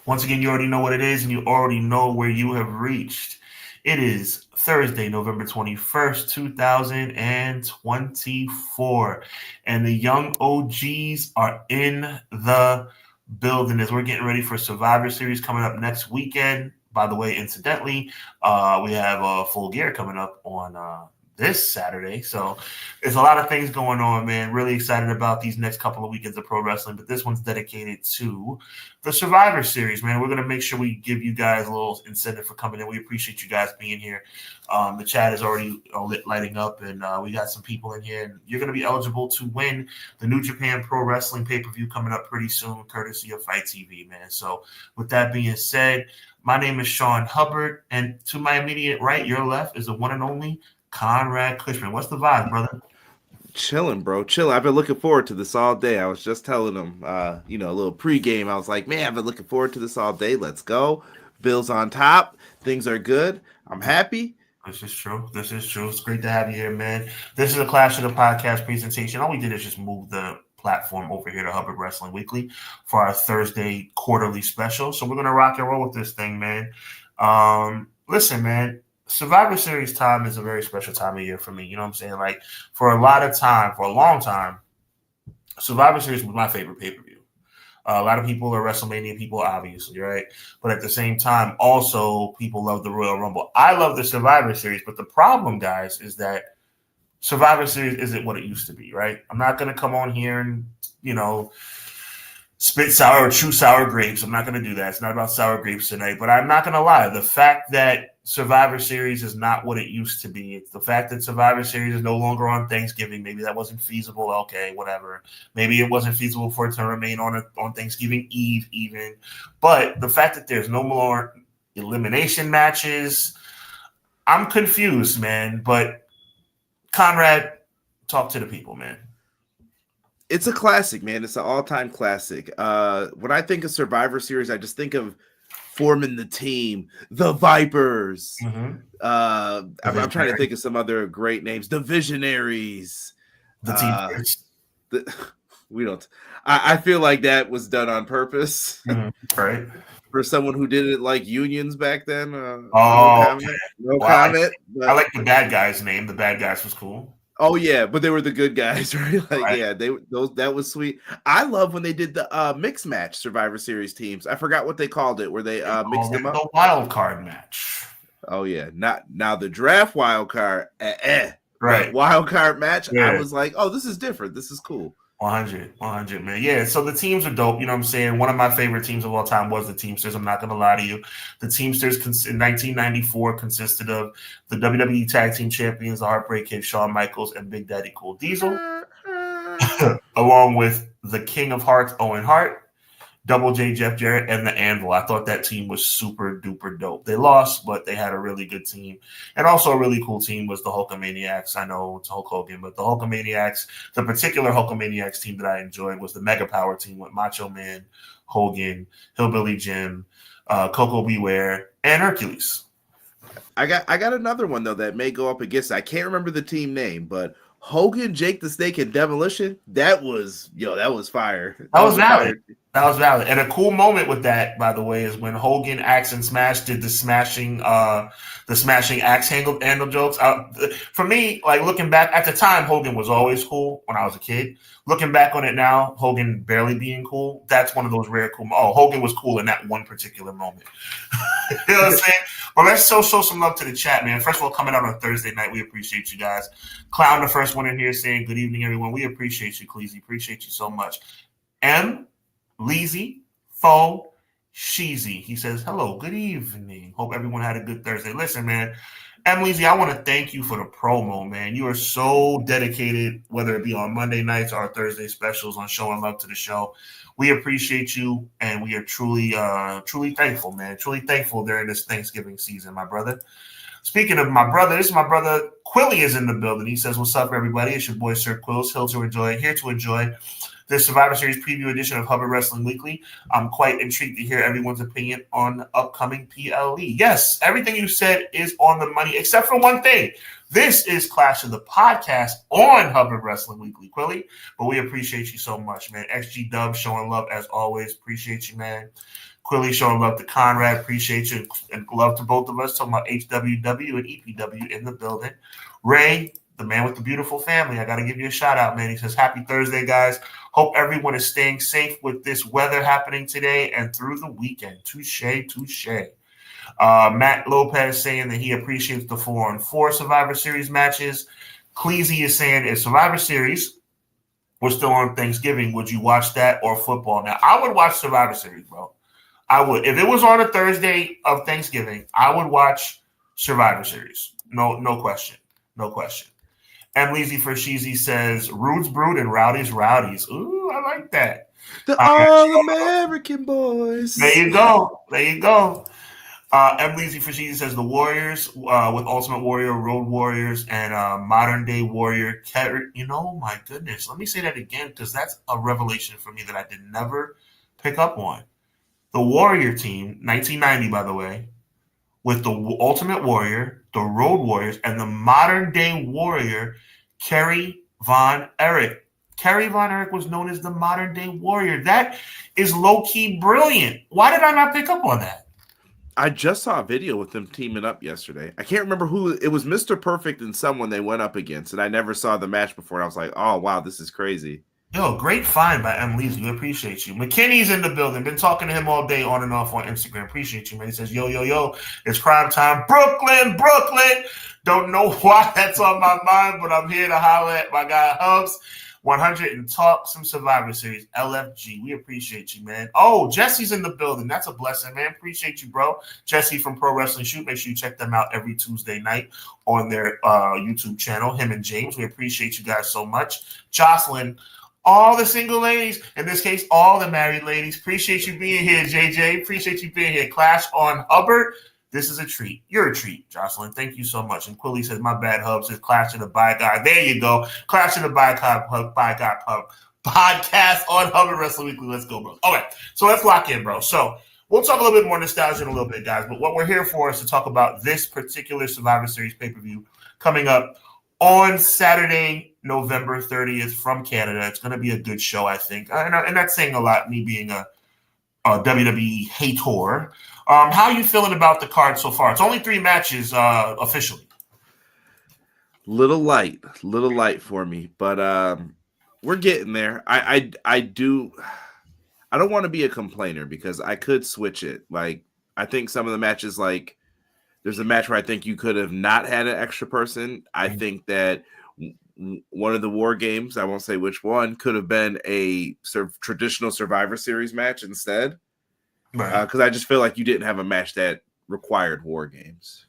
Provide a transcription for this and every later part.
Once again, you already know what it is, and you already know where you have reached. It is Thursday, November 21st, 2024, and the young OGs are in the building as we're getting ready for Survivor Series coming up next weekend. By the way, incidentally, we have Full Gear coming up on this Saturday. So there's a lot of things going on, man. Really excited about these next couple of weekends of pro wrestling, but this one's dedicated to the Survivor Series, man. We're going to make sure we give you guys a little incentive for coming in. We appreciate you guys being here. The chat is already lighting up, and we got some people in here. And you're going to be eligible to win the New Japan Pro Wrestling pay-per-view coming up pretty soon, courtesy of Fight TV, man. So with that being said, my name is Sean Hubbard, and to my immediate right, your left, is the one and only Conrad Cushman. What's the vibe, brother? Chilling, bro. Chilling. I've been looking forward to this all day. I was just telling them, a little pregame. I was like, man, I've been looking forward to this all day. Let's go. Bills on top. Things are good. I'm happy. This is true. It's great to have you here, man. This is a Clash of the Podcast presentation. All we did is just move the platform over here to Hubbard Wrestling Weekly for our Thursday quarterly special. So we're going to rock and roll with this thing, man. Listen, man. Survivor Series time is a very special time of year for me. You know what I'm saying? Like, for a long time, Survivor Series was my favorite pay-per-view. A lot of people are WrestleMania people, obviously, right? But at the same time, also, people love the Royal Rumble. I love the Survivor Series, but the problem, guys, is that Survivor Series isn't what it used to be, right? I'm not going to come on here and, spit sour or chew sour grapes. I'm not going to do that. It's not about sour grapes tonight. But I'm not going to lie. The fact that Survivor Series is not what it used to be. It's the fact that Survivor Series is no longer on Thanksgiving. Maybe that wasn't feasible. Okay, whatever. Maybe it wasn't feasible for it to remain on Thanksgiving Eve even. But the fact that there's no more elimination matches, I'm confused, man. But Conrad, talk to the people, man. It's a classic, man. It's an all-time classic. When I think of Survivor Series, I just think of forming the team, the Vipers. Mm-hmm. I'm trying to think of some other great names. The Visionaries. The team. We don't. I feel like that was done on purpose, right? For someone who didn't like unions back then. No comment. I like the bad guy's name. The bad guys was cool. Oh yeah, but they were the good guys, right? Like, right. Yeah, that was sweet. I love when they did the mixed match Survivor Series teams. I forgot what they called it, where they mixed them up. The wild card match. Oh yeah, not now the draft wild card. Right, wild card match. Yeah. I was like, oh, this is different. This is cool. 100, man. Yeah, so the teams are dope. You know what I'm saying? One of my favorite teams of all time was the Teamsters. I'm not going to lie to you. The Teamsters in 1994 consisted of the WWE Tag Team Champions, the Heartbreak Kid, Shawn Michaels, and Big Daddy Cool Diesel, along with the King of Hearts, Owen Hart, Double J, Jeff Jarrett, and the Anvil. I thought that team was super duper dope. They lost, but they had a really good team. And also a really cool team was the Hulkamaniacs. I know it's Hulk Hogan, but the Hulkamaniacs, the particular Hulkamaniacs team that I enjoyed was the Mega Power team with Macho Man, Hogan, Hillbilly Jim, Coco Beware, and Hercules. I got another one, though, that may go up against it. I can't remember the team name, but Hogan, Jake the Snake, and Demolition, that was fire. That was valid. That was valid. And a cool moment with that, by the way, is when Hogan, Axe, and Smash did the smashing axe handle jokes. For me, like, looking back at the time, Hogan was always cool when I was a kid. Looking back on it now, Hogan barely being cool, that's one of those rare cool. Oh, Hogan was cool in that one particular moment. You know what I'm saying? But let's show some love to the chat, man. First of all, coming out on Thursday night, we appreciate you guys. Clown, the first one in here, saying good evening, everyone. We appreciate you, Cleasy. Appreciate you so much. M. Leezy, Fo, Sheezy. He says, hello, good evening. Hope everyone had a good Thursday. Listen, man, Leezy, I want to thank you for the promo, man. You are so dedicated, whether it be on Monday nights or Thursday specials, on showing love to the show. We appreciate you, and we are truly thankful, man. Truly thankful during this Thanksgiving season, my brother. Speaking of my brother, this is my brother. Quilly is in the building. He says, what's up, everybody? It's your boy, Sir Quills, here to enjoy this Survivor Series preview edition of Hubbard Wrestling Weekly. I'm quite intrigued to hear everyone's opinion on the upcoming PLE. Yes, everything you said is on the money, except for one thing. This is Clash of the Podcast on Hubbard Wrestling Weekly, Quilly. But we appreciate you so much, man. XG Dub showing love as always. Appreciate you, man. Quilly showing love to Conrad. Appreciate you. And love to both of us. Talking about HWW and EPW in the building. Ray, the man with the beautiful family. I got to give you a shout out, man. He says, happy Thursday, guys. Hope everyone is staying safe with this weather happening today and through the weekend. Touche, touche. Matt Lopez saying that he appreciates the 4-on-4 Survivor Series matches. Cleasy is saying if Survivor Series was still on Thanksgiving, would you watch that or football? Now, I would watch Survivor Series, bro. I would. If it was on a Thursday of Thanksgiving, I would watch Survivor Series. No question. No question. And Leezy for Sheezy says, Rude's Brood and Rowdy's Rowdies. Ooh, I like that. The All-American Boys. There you go. There you go. M. Leezy for Sheezy says, the Warriors with Ultimate Warrior, Road Warriors, and Modern Day Warrior. You know, my goodness. Let me say that again because that's a revelation for me that I did never pick up on. The Warrior team, 1990, by the way, with the Ultimate Warrior, the Road Warriors, and the Modern Day Warrior, Kerry Von Erich. Kerry Von Erich was known as the Modern Day Warrior. That is low-key brilliant. Why did I not pick up on that? I just saw a video with them teaming up yesterday. I can't remember who. It was Mr. Perfect and someone they went up against, and I never saw the match before. And I was like, oh, wow, this is crazy. Yo, great find by M. Leezy. We appreciate you. McKinney's in the building. Been talking to him all day on and off on Instagram. Appreciate you, man. He says, yo, it's crime time. Brooklyn. Don't know why that's on my mind, but I'm here to holler at my guy Hubbs. 100 and talk some Survivor Series. LFG. We appreciate you, man. Oh, Jesse's in the building. That's a blessing, man. Appreciate you, bro. Jesse from Pro Wrestling Shoot. Make sure you check them out every Tuesday night on their YouTube channel. Him and James. We appreciate you guys so much. Jocelyn. All the single ladies, in this case, all the married ladies. Appreciate you being here, JJ. Appreciate you being here. Clash on Hubbard. This is a treat. You're a treat, Jocelyn. Thank you so much. And Quilly says, my bad, Hub. Says Clash of the Bi Guy. There you go. Clash of the Bi Guy podcast on Hubbard Wrestling Weekly. Let's go, bro. Okay, so let's lock in, bro. So we'll talk a little bit more nostalgia in a little bit, guys. But what we're here for is to talk about this particular Survivor Series pay-per-view coming up on Saturday, November 30th from Canada. It's going to be a good show, I think. And that's saying a lot, me being a WWE hater. How are you feeling about the card so far? It's only 3 matches officially. Little light for me, but we're getting there. I don't want to be a complainer because I could switch it. Like, I think some of the matches, like, there's a match where I think you could have not had an extra person. I think that one of the War Games, I won't say which one, could have been a traditional Survivor Series match instead. Right. Because I just feel like you didn't have a match that required War Games.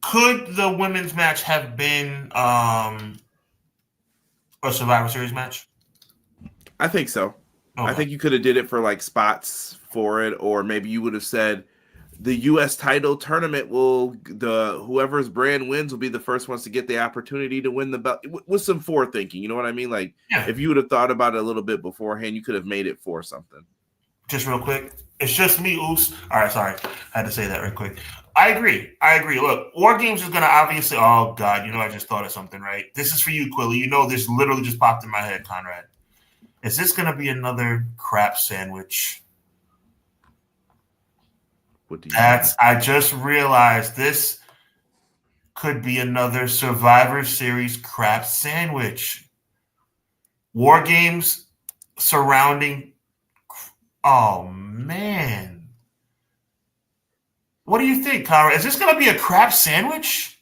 Could the women's match have been a Survivor Series match? I think so. Okay. I think you could have did it for like spots for it, or maybe you would have said the U.S. title tournament whoever's brand wins will be the first ones to get the opportunity to win the belt with some forethinking. You know what I mean? Like, if you would have thought about it a little bit beforehand, you could have made it for something. Just real quick. It's just me, Oos. All right, sorry. I had to say that real quick. I agree. Look, War Games is going to obviously – oh, God, I just thought of something, right? This is for you, Quilly. This literally just popped in my head, Conrad. Is this going to be another crap sandwich? I just realized this could be another Survivor Series crap sandwich. War Games surrounding. Oh, man. What do you think, Conrad? Is this going to be a crap sandwich?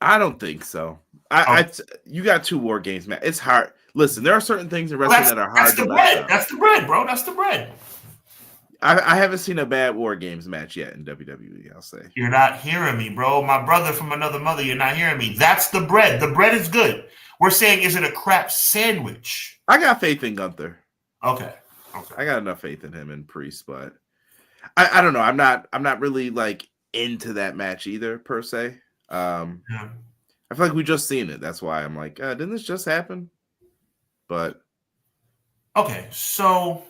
I don't think so. You got 2 War Games, man. It's hard. Listen, there are certain things in wrestling that are hard to mess up. That's the bread, bro. That's the bread. I haven't seen a bad War Games match yet in WWE, I'll say. You're not hearing me, bro. My brother from another mother, you're not hearing me. That's the bread. The bread is good. We're saying, is it a crap sandwich? I got faith in Gunther. Okay. I got enough faith in him and Priest, but I don't know. I'm not really like into that match either, per se. I feel like we just seen it. That's why I'm like, didn't this just happen? But okay, so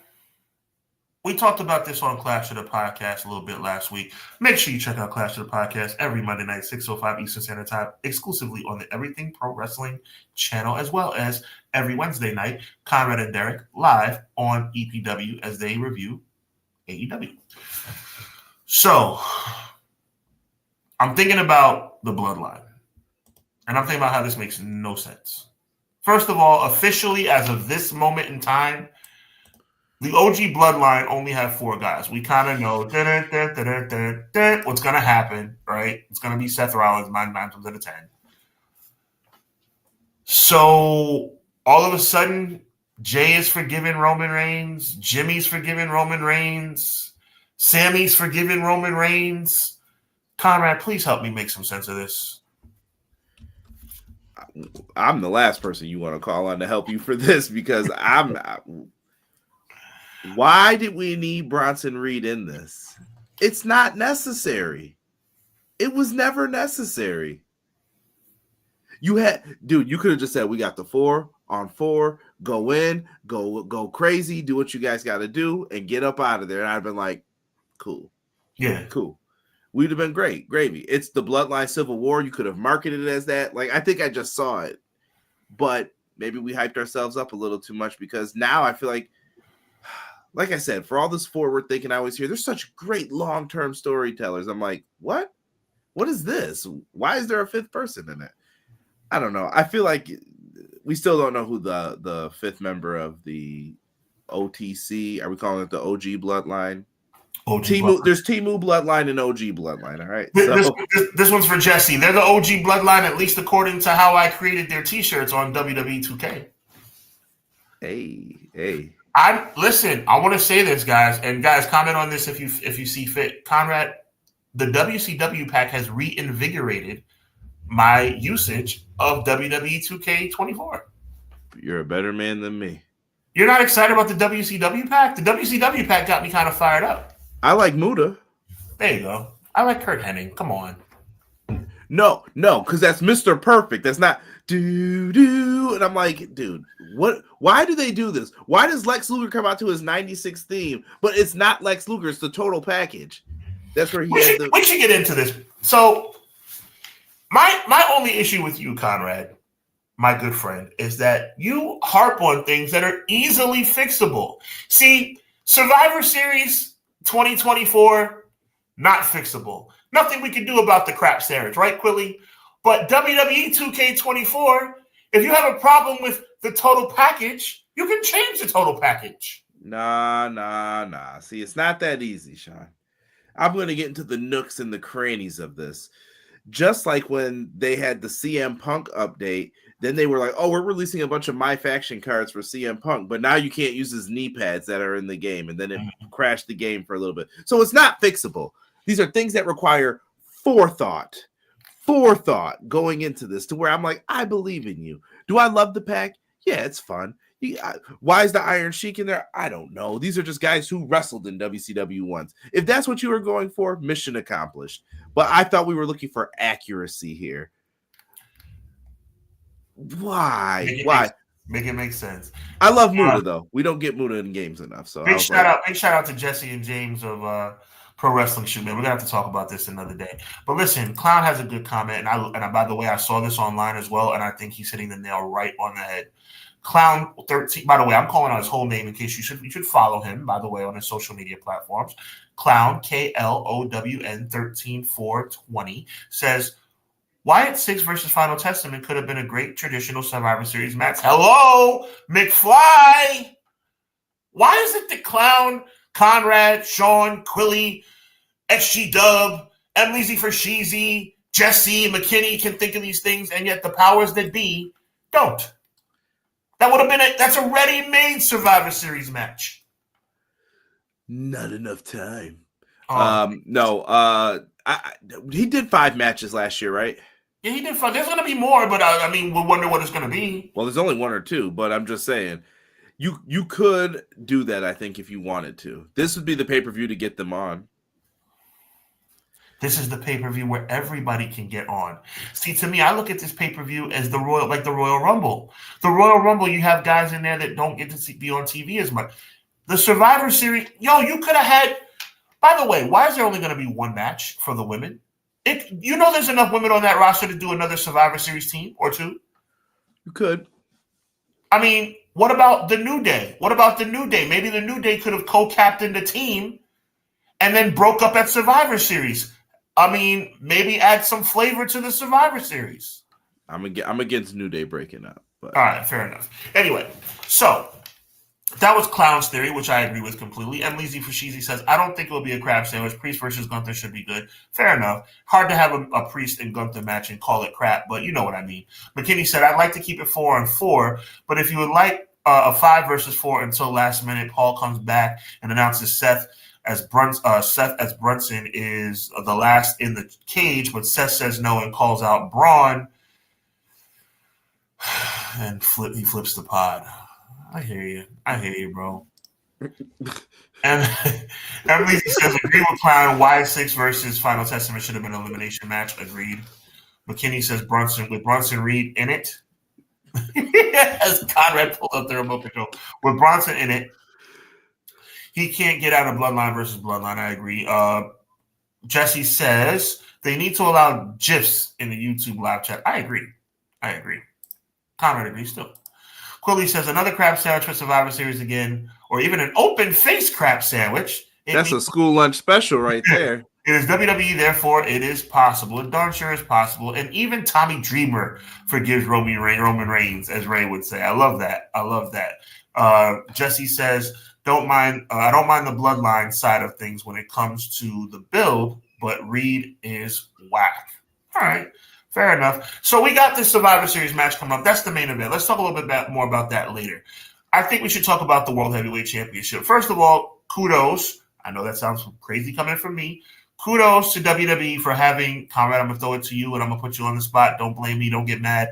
we talked about this on Clash of the Podcast a little bit last week. Make sure you check out Clash of the Podcast every Monday night, 6:05 Eastern Standard Time, exclusively on the Everything Pro Wrestling channel, as well as every Wednesday night, Conrad and Derek live on EPW as they review AEW. So, I'm thinking about the Bloodline, and I'm thinking about how this makes no sense. First of all, officially, as of this moment in time, the OG Bloodline only have 4 guys. We kind of know what's going to happen, right? It's going to be Seth Rollins 9 times out of 10. So all of a sudden, Jay is forgiving Roman Reigns. Jimmy's forgiving Roman Reigns. Sammy's forgiving Roman Reigns. Conrad, please help me make some sense of this. I'm the last person you want to call on to help you for this because why did we need Bronson Reed in this? It's not necessary. It was never necessary. You could have just said, we got the 4 on 4, go in, go crazy, do what you guys got to do, and get up out of there. And I'd have been like, cool. Yeah. Cool. We'd have been great. Gravy. It's the Bloodline Civil War. You could have marketed it as that. Like, I think I just saw it. But maybe we hyped ourselves up a little too much because now I feel like I said, for all this forward thinking I always hear, there's such great long-term storytellers. I'm like, what? What is this? Why is there a 5th person in it? I don't know. I feel like we still don't know who the 5th member of the OTC, are we calling it the OG Bloodline? There's Timu Bloodline and OG Bloodline, all right? This one's for Jesse. They're the OG Bloodline, at least according to how I created their T-shirts on WWE 2K. Hey. I want to say this, guys, and guys, comment on this if you see fit. Conrad, the WCW pack has reinvigorated my usage of WWE 2K24. You're a better man than me. You're not excited about the WCW pack? The WCW pack got me kind of fired up. I like Muda. There you go. I like Kurt Hennig. Come on. No, because that's Mr. Perfect. That's not do. And I'm like, dude, what? Why do they do this? Why does Lex Luger come out to his 96 theme, but it's not Lex Luger, it's the total package. That's where we should get into this. So my only issue with you, Conrad, my good friend, is that you harp on things that are easily fixable. See, Survivor Series 2024, not fixable. Nothing we can do about the crap standards, right, Quilly? But WWE 2K24, if you have a problem with the total package, you can change the total package. Nah. See, it's not that easy, Sean. I'm going to get into the nooks and the crannies of this. Just like when they had the CM Punk update, then they were like, oh, we're releasing a bunch of My Faction cards for CM Punk, but now you can't use his knee pads that are in the game. And then it crashed the game for a little bit. So it's not fixable. These are things that require forethought going into this to where I'm like, I believe in you. Do I love the pack? Yeah, it's fun. Why is the Iron Sheik in there? I don't know. These are just guys who wrestled in WCW once. If that's what you were going for, mission accomplished. But I thought we were looking for accuracy here. Why? Make it make sense. I love Muda though. We don't get Muda in games enough. So big shout out to Jesse and James of Pro Wrestling Shoot, man. We're gonna have to talk about this another day. But listen, Clown has a good comment, and I by the way, I saw this online as well, and I think he's hitting the nail right on the head. Clown 13. By the way, I'm calling out his whole name in case you should follow him. By the way, on his social media platforms, Clown KLOWN 13420 says Wyatt 6 versus Final Testament could have been a great traditional Survivor Series match. Hello, McFly. Why is it the Clown, Conrad, Sean, Quilly, SG Dub, Emily Z for Sheezy, Jesse, McKinney can think of these things, and yet the powers that be don't? That would have been that's a ready-made Survivor Series match. Not enough time. He did 5 matches last year, right? Yeah, he did 5. There's going to be more, but we wonder what it's going to be. Well, there's only 1 or 2, but I'm just saying, you could do that, I think, if you wanted to. This would be the pay-per-view to get them on. This is the pay-per-view where everybody can get on. See, to me, I look at this pay-per-view as the Royal Rumble. The Royal Rumble, you have guys in there that don't get to be on TV as much. The Survivor Series, you could have had. By the way, why is there only going to be one match for the women? There's enough women on that roster to do another Survivor Series team or two. You could. I mean, what about the New Day? Maybe the New Day could have co-captained the team and then broke up at Survivor Series. I mean, maybe add some flavor to the Survivor Series. I'm against New Day breaking up. But. All right, fair enough. Anyway, so that was Clown's theory, which I agree with completely. And Leezy Fashizi says, I don't think it will be a crab sandwich. Priest versus Gunther should be good. Fair enough. Hard to have a Priest and Gunther match and call it crap, but you know what I mean. McKinney said, I'd like to keep it 4-4, but if you would like a 5 versus 4 until last minute, Paul comes back and announces Seth as Brunson is the last in the cage, but Seth says no and calls out Braun, and he flips the pod. I hear you, bro. And Lizzie says, agree with Clown. Y6 versus Final Testament should have been an elimination match. Agreed. McKinney says with Bronson Reed in it. As Conrad pulled up the remote control. With Bronson in it, he can't get out of Bloodline versus Bloodline. I agree. Jesse says they need to allow GIFs in the YouTube live chat. I agree. Conrad agrees too. Quilly says another crab sandwich for Survivor Series again, or even an open face crab sandwich. That's a school lunch special right there. It is WWE, therefore it is possible. It darn sure is possible. And even Tommy Dreamer forgives Roman Reigns, as Ray would say. I love that. Jesse says, I don't mind the bloodline side of things when it comes to the build, but Reed is whack. All right. Fair enough. So we got this Survivor Series match coming up. That's the main event. Let's talk a little bit more about that later. I think we should talk about the World Heavyweight Championship. First of all, kudos. I know that sounds crazy coming from me. Kudos to WWE for having, Conrad, I'm going to throw it to you and I'm going to put you on the spot. Don't blame me. Don't get mad.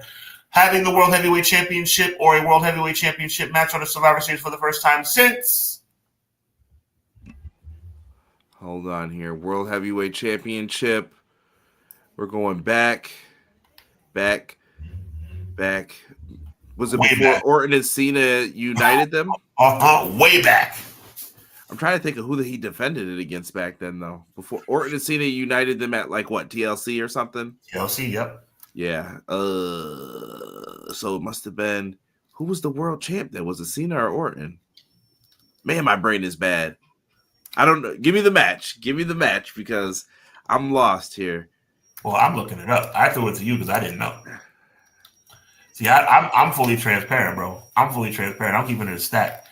Having the World Heavyweight Championship or a World Heavyweight Championship match on the Survivor Series for the first time since. Hold on here. World Heavyweight Championship. We're going back. Was it before back. Orton and Cena united them? Way back. I'm trying to think of who he defended it against back then, though. Before Orton and Cena united them at TLC or something? TLC, yep. Yeah. So it must have been, who was the world champ then? Was it Cena or Orton? Man, my brain is bad. I don't know. Give me the match because I'm lost here. Well, I'm looking it up. I threw it to you because I didn't know. See, I'm fully transparent, bro. I'm keeping it a stack.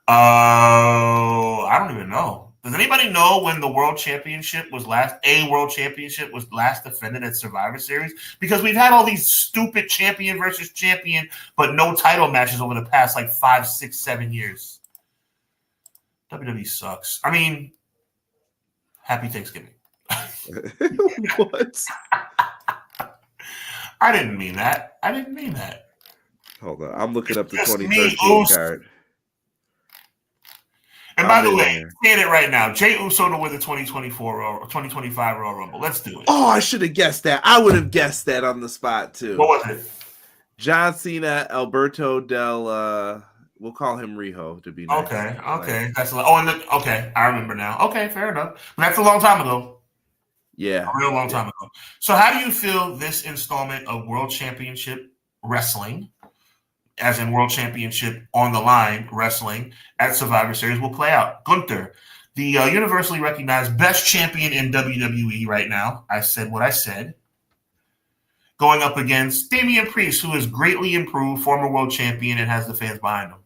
I don't even know. Does anybody know when the World Championship was last defended at Survivor Series? Because we've had all these stupid champion versus champion, but no title matches over the past 5, 6, 7 years. WWE sucks. I mean, happy Thanksgiving. What? I didn't mean that. Hold on. I'm looking up the 2013 card. And by the way, saying it right now, Jey Uso to win the 2024 or 2025 Royal Rumble. Let's do it. Oh, I should have guessed that. I would have guessed that on the spot too. What was it? John Cena, Alberto Del. We'll call him Riho to be nice. Okay. That's okay. I remember now. Okay, fair enough. But that's a long time ago. Yeah, a real long time ago. So, how do you feel this installment of World Championship Wrestling, as in World Championship on the line wrestling at Survivor Series, will play out? Gunther, the universally recognized best champion in WWE right now. I said what I said. Going up against Damian Priest, who is greatly improved, former world champion, and has the fans behind him.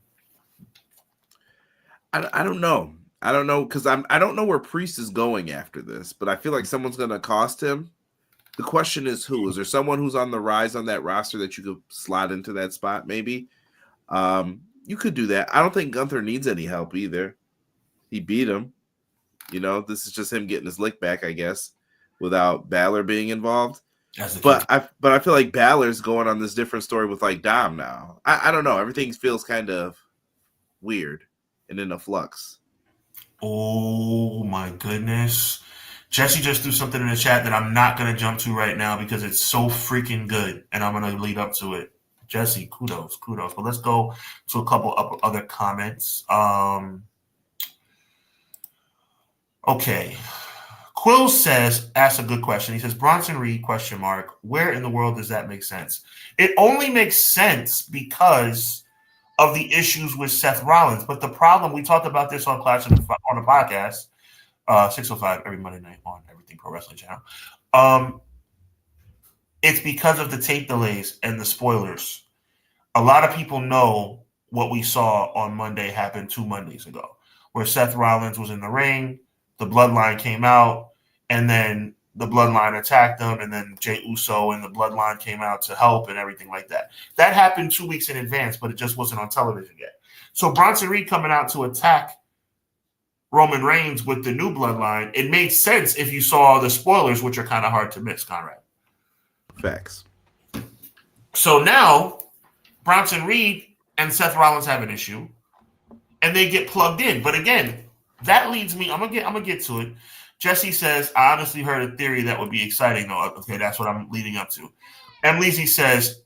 I don't know. I don't know because I don't know where Priest is going after this, but I feel like someone's going to cost him. The question is who? Is there someone who's on the rise on that roster that you could slot into that spot? Maybe you could do that. I don't think Gunther needs any help either. He beat him. This is just him getting his lick back, I guess, without Balor being involved. But I feel like Balor's going on this different story with Dom now. I don't know. Everything feels kind of weird and in a flux. Oh my goodness. Jesse just threw something in the chat that I'm not going to jump to right now because it's so freaking good, and I'm going to lead up to it. Jesse, kudos. But let's go to a couple of other comments. Okay. Quill asks a good question. He says, Bronson Reed, ? Where in the world does that make sense? It only makes sense because of the issues with Seth Rollins. But the problem, we talked about this on Clash on the podcast, 6:05 every Monday night on Everything Pro Wrestling Channel. It's because of the tape delays and the spoilers. A lot of people know what we saw on Monday happened 2 Mondays ago, where Seth Rollins was in the ring, the Bloodline came out, and then the Bloodline attacked them, and then Jey Uso and the Bloodline came out to help and everything like that. That happened 2 weeks in advance, but it just wasn't on television yet. So Bronson Reed coming out to attack Roman Reigns with the new Bloodline, it made sense if you saw the spoilers, which are kind of hard to miss, Conrad. Facts. So now Bronson Reed and Seth Rollins have an issue, and they get plugged in. But again, that leads me. I'm gonna get to it. Jesse says, I honestly heard a theory that would be exciting, though. Okay, that's what I'm leading up to. Emleezy says,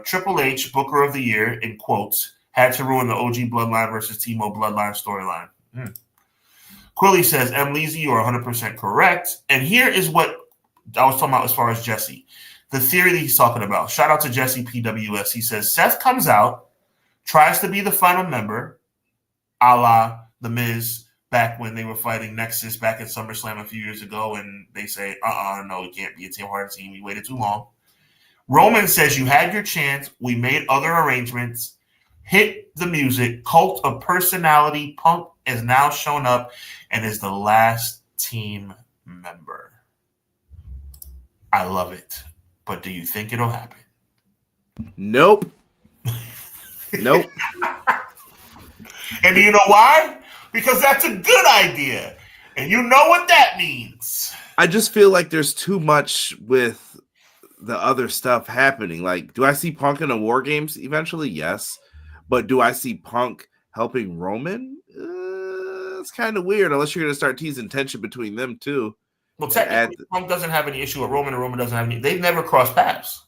Triple H, Booker of the Year, in quotes, had to ruin the OG Bloodline versus Timo Bloodline storyline. Quilly says, Emleezy, you are 100% correct. And here is what I was talking about as far as Jesse. The theory that he's talking about. Shout out to Jesse PWS. He says, Seth comes out, tries to be the final member, a la The Miz, back when they were fighting Nexus back at SummerSlam a few years ago, and they say, no, it can't be a Tim Hart team. We waited too long. Roman says, you had your chance. We made other arrangements. Hit the music. Cult of Personality. Punk has now shown up and is the last team member. I love it. But do you think it'll happen? Nope. Nope. And do you know why? Because that's a good idea. And you know what that means. I just feel like there's too much with the other stuff happening. Like, do I see Punk in the War Games eventually? Yes. But do I see Punk helping Roman? It's kind of weird unless you're going to start teasing tension between them too. Well, technically, Punk doesn't have any issue with Roman, and Roman doesn't have any. They've never crossed paths.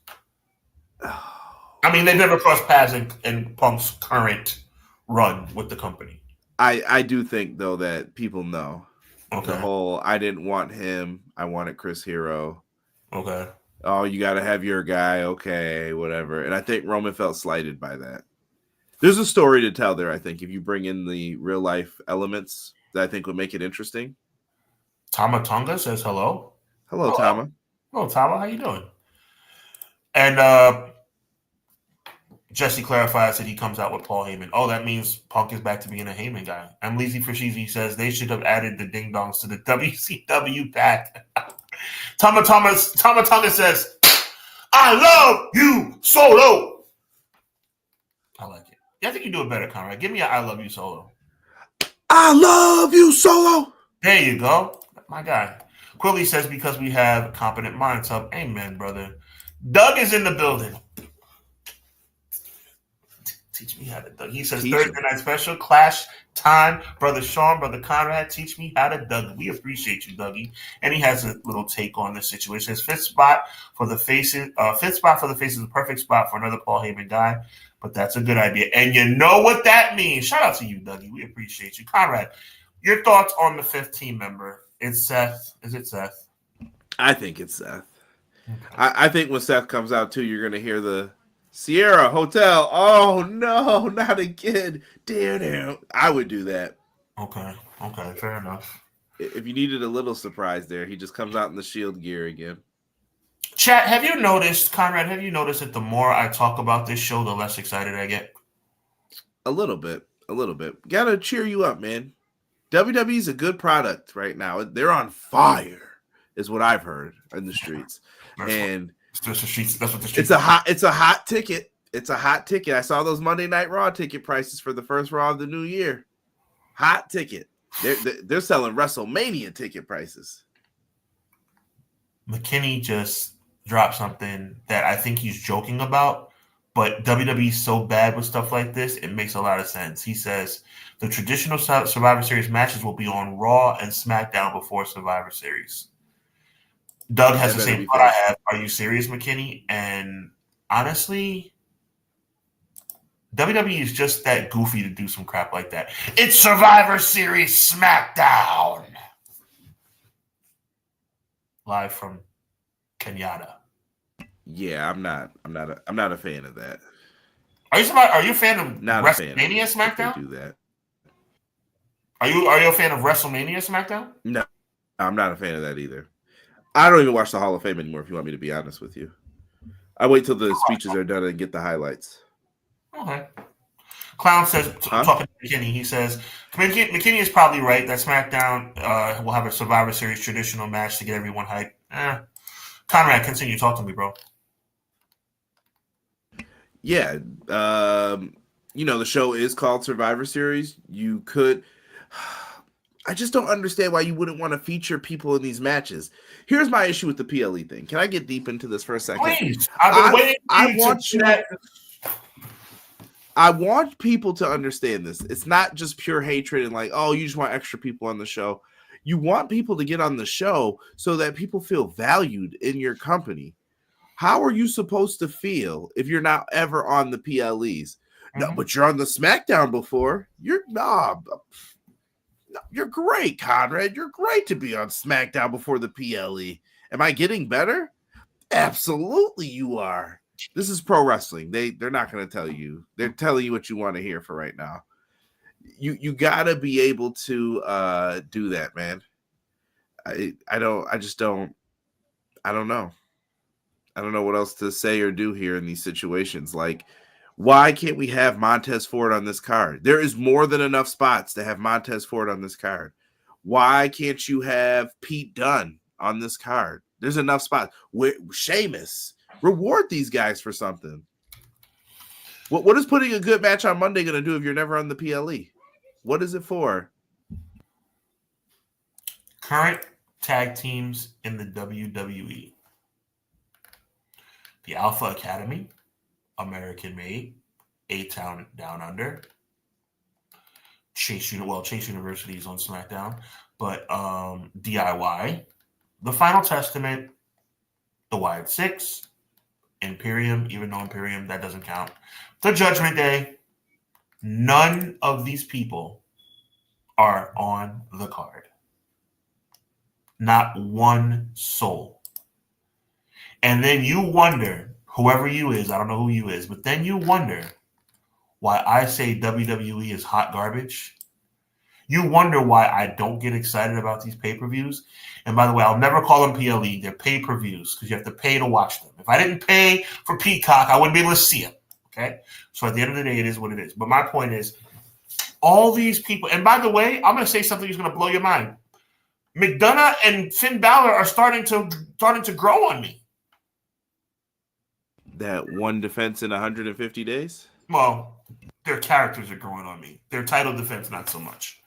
I mean, they've never crossed paths in Punk's current run with the company. I do think, though, that people know. Okay. The whole, I didn't want him. I wanted Chris Hero. Okay. Oh, you got to have your guy. Okay, whatever. And I think Roman felt slighted by that. There's a story to tell there, I think, if you bring in the real-life elements that I think would make it interesting. Tama Tonga says hello. Hello, Tama. Hello, Tama. How you doing? And Jesse clarifies that he comes out with Paul Heyman. Oh, that means Punk is back to being a Heyman guy. And Leezy Fashizi says they should have added the ding dongs to the WCW pack. Tama Tonga says, I love you, Solo. I like it. Yeah, I think you do it better, Conrad. Give me a I love you, Solo. I love you, Solo. There you go. My guy. Quilly says because we have competent minds. Amen, brother. Doug is in the building. Teach me how to Doug. He says Thursday night special, Clash time. Brother Sean, Brother Conrad, teach me how to Doug. We appreciate you, Dougie. And he has a little take on this situation. His fifth spot for the faces. Fifth spot for the faces is a perfect spot for another Paul Heyman guy. But that's a good idea. And you know what that means. Shout out to you, Dougie. We appreciate you. Conrad, your thoughts on the fifth team member? It's Seth. Is it Seth? I think it's Seth. Okay. I think when Seth comes out, too, you're going to hear the Sierra Hotel. Oh, no, not again. Damn. I would do that. Okay, fair enough. If you needed a little surprise there, he just comes out in the Shield gear again. Chat, have you noticed, Conrad, that the more I talk about this show, the less excited I get? A little bit. Gotta cheer you up, man. WWE's a good product right now. They're on fire, is what I've heard in the streets. That's what the streets. It's a hot ticket. It's a hot ticket. I saw those Monday Night Raw ticket prices for the first Raw of the new year. Hot ticket. They're selling WrestleMania ticket prices. McKinney just dropped something that I think he's joking about, but WWE's so bad with stuff like this, it makes a lot of sense. He says the traditional Survivor Series matches will be on Raw and SmackDown before Survivor Series. Doug has That the better same be thought I fast. have. Are you serious, McKinney? And honestly, WWE is just that goofy to do some crap like that. It's Survivor Series SmackDown. Live from Kenyatta. Yeah, I'm not a fan of that. Are you a fan of Not a fan of WrestleMania it if they SmackDown? do that. Are you a fan of WrestleMania SmackDown? No, I'm not a fan of that either. I don't even watch the Hall of Fame anymore, if you want me to be honest with you. I wait till the speeches are done and get the highlights. Okay. Clown says, talking to McKinney, he says, McKinney is probably right that SmackDown will have a Survivor Series traditional match to get everyone hyped. Conrad, continue. Talk to me, bro. Yeah. The show is called Survivor Series. You could... I just don't understand why you wouldn't want to feature people in these matches. Here's my issue with the PLE thing. Can I get deep into this for a second? Please. I've been waiting I want people to understand this. It's not just pure hatred and like, oh, you just want extra people on the show. You want people to get on the show so that people feel valued in your company. How are you supposed to feel if you're not ever on the PLEs? Mm-hmm. No, but you're on the SmackDown before. You're great, Conrad. You're great to be on SmackDown before the PLE. Am I getting better? Absolutely, you are. This is pro wrestling. They're not going to tell you. They're telling you what you want to hear for right now. You got to be able to do that, man. I don't know. I don't know what else to say or do here in these situations. Like, why can't we have Montez Ford on this card? There is more than enough spots to have Montez Ford on this card. Why can't you have Pete Dunne on this card? There's enough spots. Sheamus, reward these guys for something. What is putting a good match on Monday going to do if you're never on the PLE? What is it for? Current tag teams in the WWE. The Alpha Academy, American Made, A-Town Down Under, Chase University is on SmackDown, but DIY, The Final Testament, The Wild Six, Imperium, even though Imperium, that doesn't count, The Judgment Day. None of these people are on the card. Not one soul. And then you wonder, whoever you is, I don't know who you is, but then you wonder why I say WWE is hot garbage. You wonder why I don't get excited about these pay-per-views. And by the way, I'll never call them PLE. They're pay-per-views because you have to pay to watch them. If I didn't pay for Peacock, I wouldn't be able to see them. Okay? So at the end of the day, it is what it is. But my point is, all these people, and by the way, I'm going to say something that's going to blow your mind. McDonough and Finn Balor are starting to grow on me. That one defense in 150 days? Well, their characters are growing on me. Their title defense, not so much.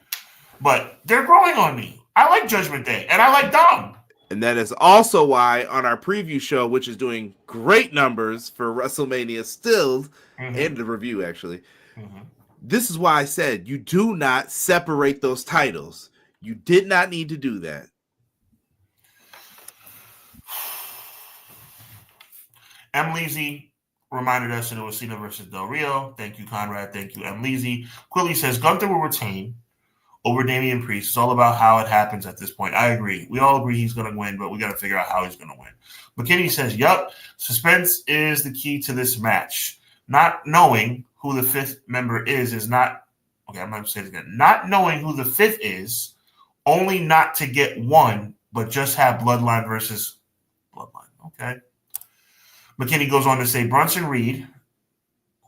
But they're growing on me. I like Judgment Day, and I like Dom. And that is also why on our preview show, which is doing great numbers for WrestleMania still, and the review actually, this is why I said you do not separate those titles. You did not need to do that. M. Leezy reminded us that it was Cena versus Del Rio. Thank you, Conrad. Thank you, M. Leezy. Quilly says Gunther will retain over Damian Priest. It's all about how it happens at this point. I agree. We all agree he's going to win, but we got to figure out how he's going to win. McKinney says, yup, suspense is the key to this match. Not knowing who the fifth member is not – okay, I'm going to say it again. Not knowing who the fifth is, only not to get one, but just have Bloodline versus Bloodline. Okay. McKinney goes on to say Bronson Reed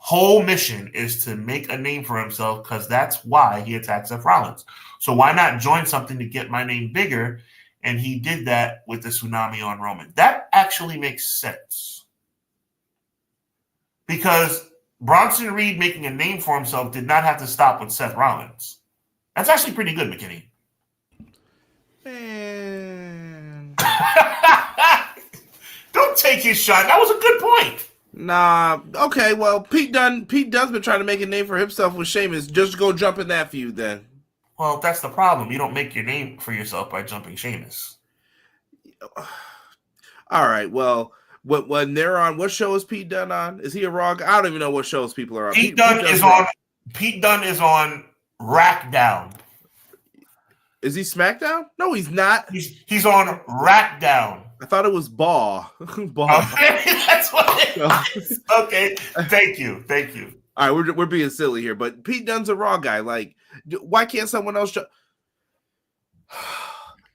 whole mission is to make a name for himself because that's why he attacked Seth Rollins. So why not join something to get my name bigger? And he did that with the tsunami on Roman. That actually makes sense. Because Bronson Reed making a name for himself did not have to stop with Seth Rollins. That's actually pretty good, McKinney. Man. Don't take his shot. That was a good point. Nah, okay, well, Pete Dunne's been trying to make a name for himself with Sheamus. Just go jump in that feud then. Well, that's the problem. You don't make your name for yourself by jumping Sheamus. All right. Well, when they're on, what show is Pete Dunne on? Is he a Raw guy? I don't even know what shows people are on. Pete Dunne is on. Pete Dunne is on Rackdown. Is he SmackDown? No, he's not. He's on Rackdown. I thought it was Ball. Ball. That's what it is. Okay. Thank you. All right, we're being silly here, but Pete Dunne's a Raw guy. Like, why can't someone else?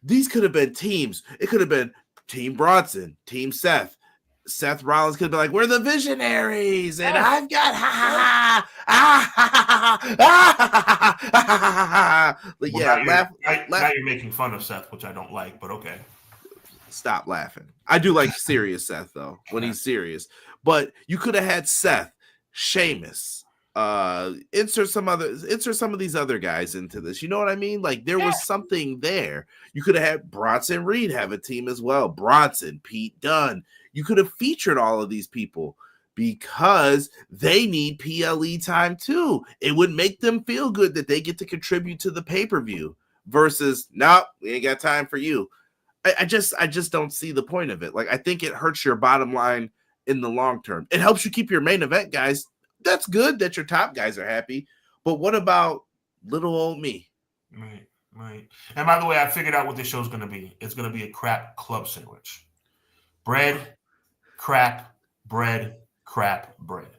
These could have been teams. It could have been Team Bronson, Team Seth. Seth Rollins could be like, we're the Visionaries, and I've got now you're making fun of Seth, which I don't like, but okay. Stop laughing. I do like serious Seth though when he's serious, but you could have had Seth, Sheamus, insert some of these other guys into this. You know what I mean? Like there was something there. You could have had Bronson Reed have a team as well. Bronson, Pete Dunne. You could have featured all of these people because they need PLE time too. It would make them feel good that they get to contribute to the pay-per-view versus, nope, we ain't got time for you. I just don't see the point of it. Like, I think it hurts your bottom line in the long term. It helps you keep your main event guys. That's good that your top guys are happy. But what about little old me? Right. And by the way, I figured out what this show's going to be. It's going to be a crap club sandwich. Bread, crap, bread, crap, bread.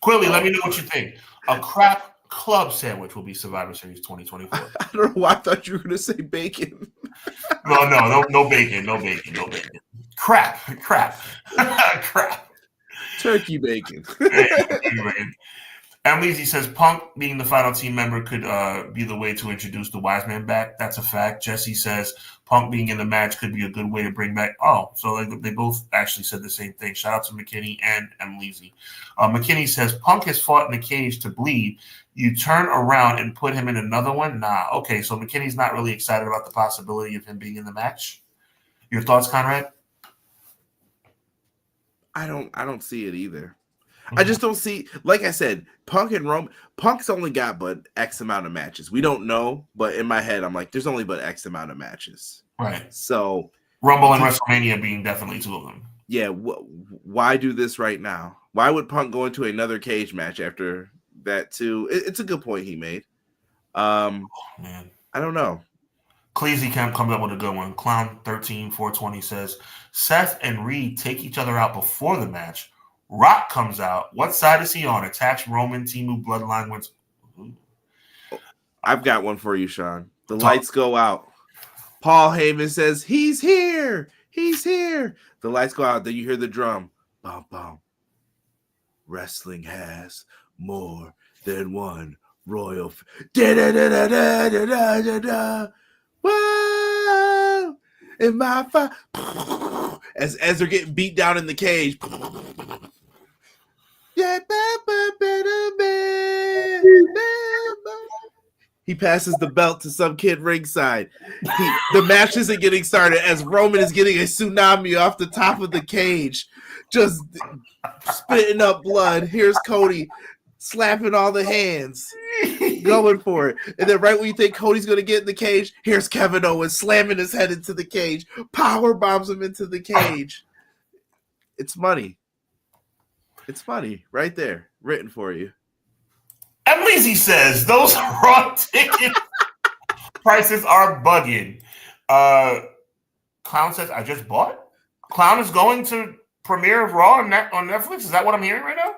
Quilly, let me know what you think. A crap club sandwich will be Survivor Series 2024. I don't know why I thought you were going to say bacon. No bacon. Crap. Turkey bacon. And Lizzie says Punk being the final team member could be the way to introduce the wise man back. That's a fact. Jesse says Punk being in the match could be a good way to bring back. Oh, so they both actually said the same thing. Shout out to McKinney and Lizzie. McKinney says Punk has fought in the cage to bleed. You turn around and put him in another one? Nah. Okay, so McKinney's not really excited about the possibility of him being in the match. Your thoughts, Conrad? I don't see it either. I just don't see, like I said, Punk and Roman. Punk's only got but X amount of matches. We don't know, but in my head, I'm like, there's only but X amount of matches. Right. So Rumble and WrestleMania being definitely two of them. Yeah. Why do this right now? Why would Punk go into another cage match after that too? It's a good point he made. Man, I don't know. Cleasy Camp comes up with a good one. Clown 13420 says Seth and Reed take each other out before the match. Rock comes out. What side is he on? Attached Roman Timu Bloodline wins. I've got one for you, Sean. The lights go out. Paul Heyman says, he's here. He's here. The lights go out. Then you hear the drum. Bum, bum. Wrestling has more than one royal. Da-da-da-da-da-da-da-da. Whoa. In my fire. As they're getting beat down in the cage. He passes the belt to some kid ringside. The match isn't getting started as Roman is getting a tsunami off the top of the cage, just spitting up blood. Here's Cody slapping all the hands, going for it. And then right when you think Cody's going to get in the cage, here's Kevin Owens slamming his head into the cage, power bombs him into the cage. It's money. It's money right there, written for you. And Lizzie says those raw ticket prices are bugging. Clown says I just bought. Clown is going to premiere of Raw on Netflix. Is that what I'm hearing right now?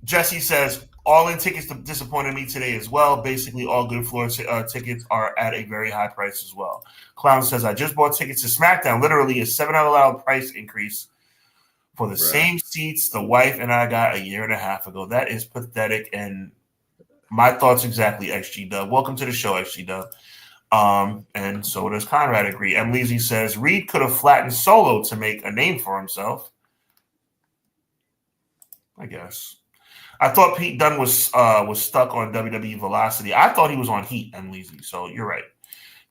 Jesse says all-in tickets disappointed me today as well. Basically, all good floor tickets are at a very high price as well. Clown says I just bought tickets to SmackDown. Literally a $700 price increase for the same seats the wife and I got a year and a half ago. That is pathetic. And my thoughts exactly, XG Dub. Welcome to the show, XG Dub. And so does Conrad agree. And Lizzie says Reed could have flattened Solo to make a name for himself. I guess. I thought Pete Dunne was stuck on WWE Velocity. I thought he was on Heat, and Lizzie. So you're right.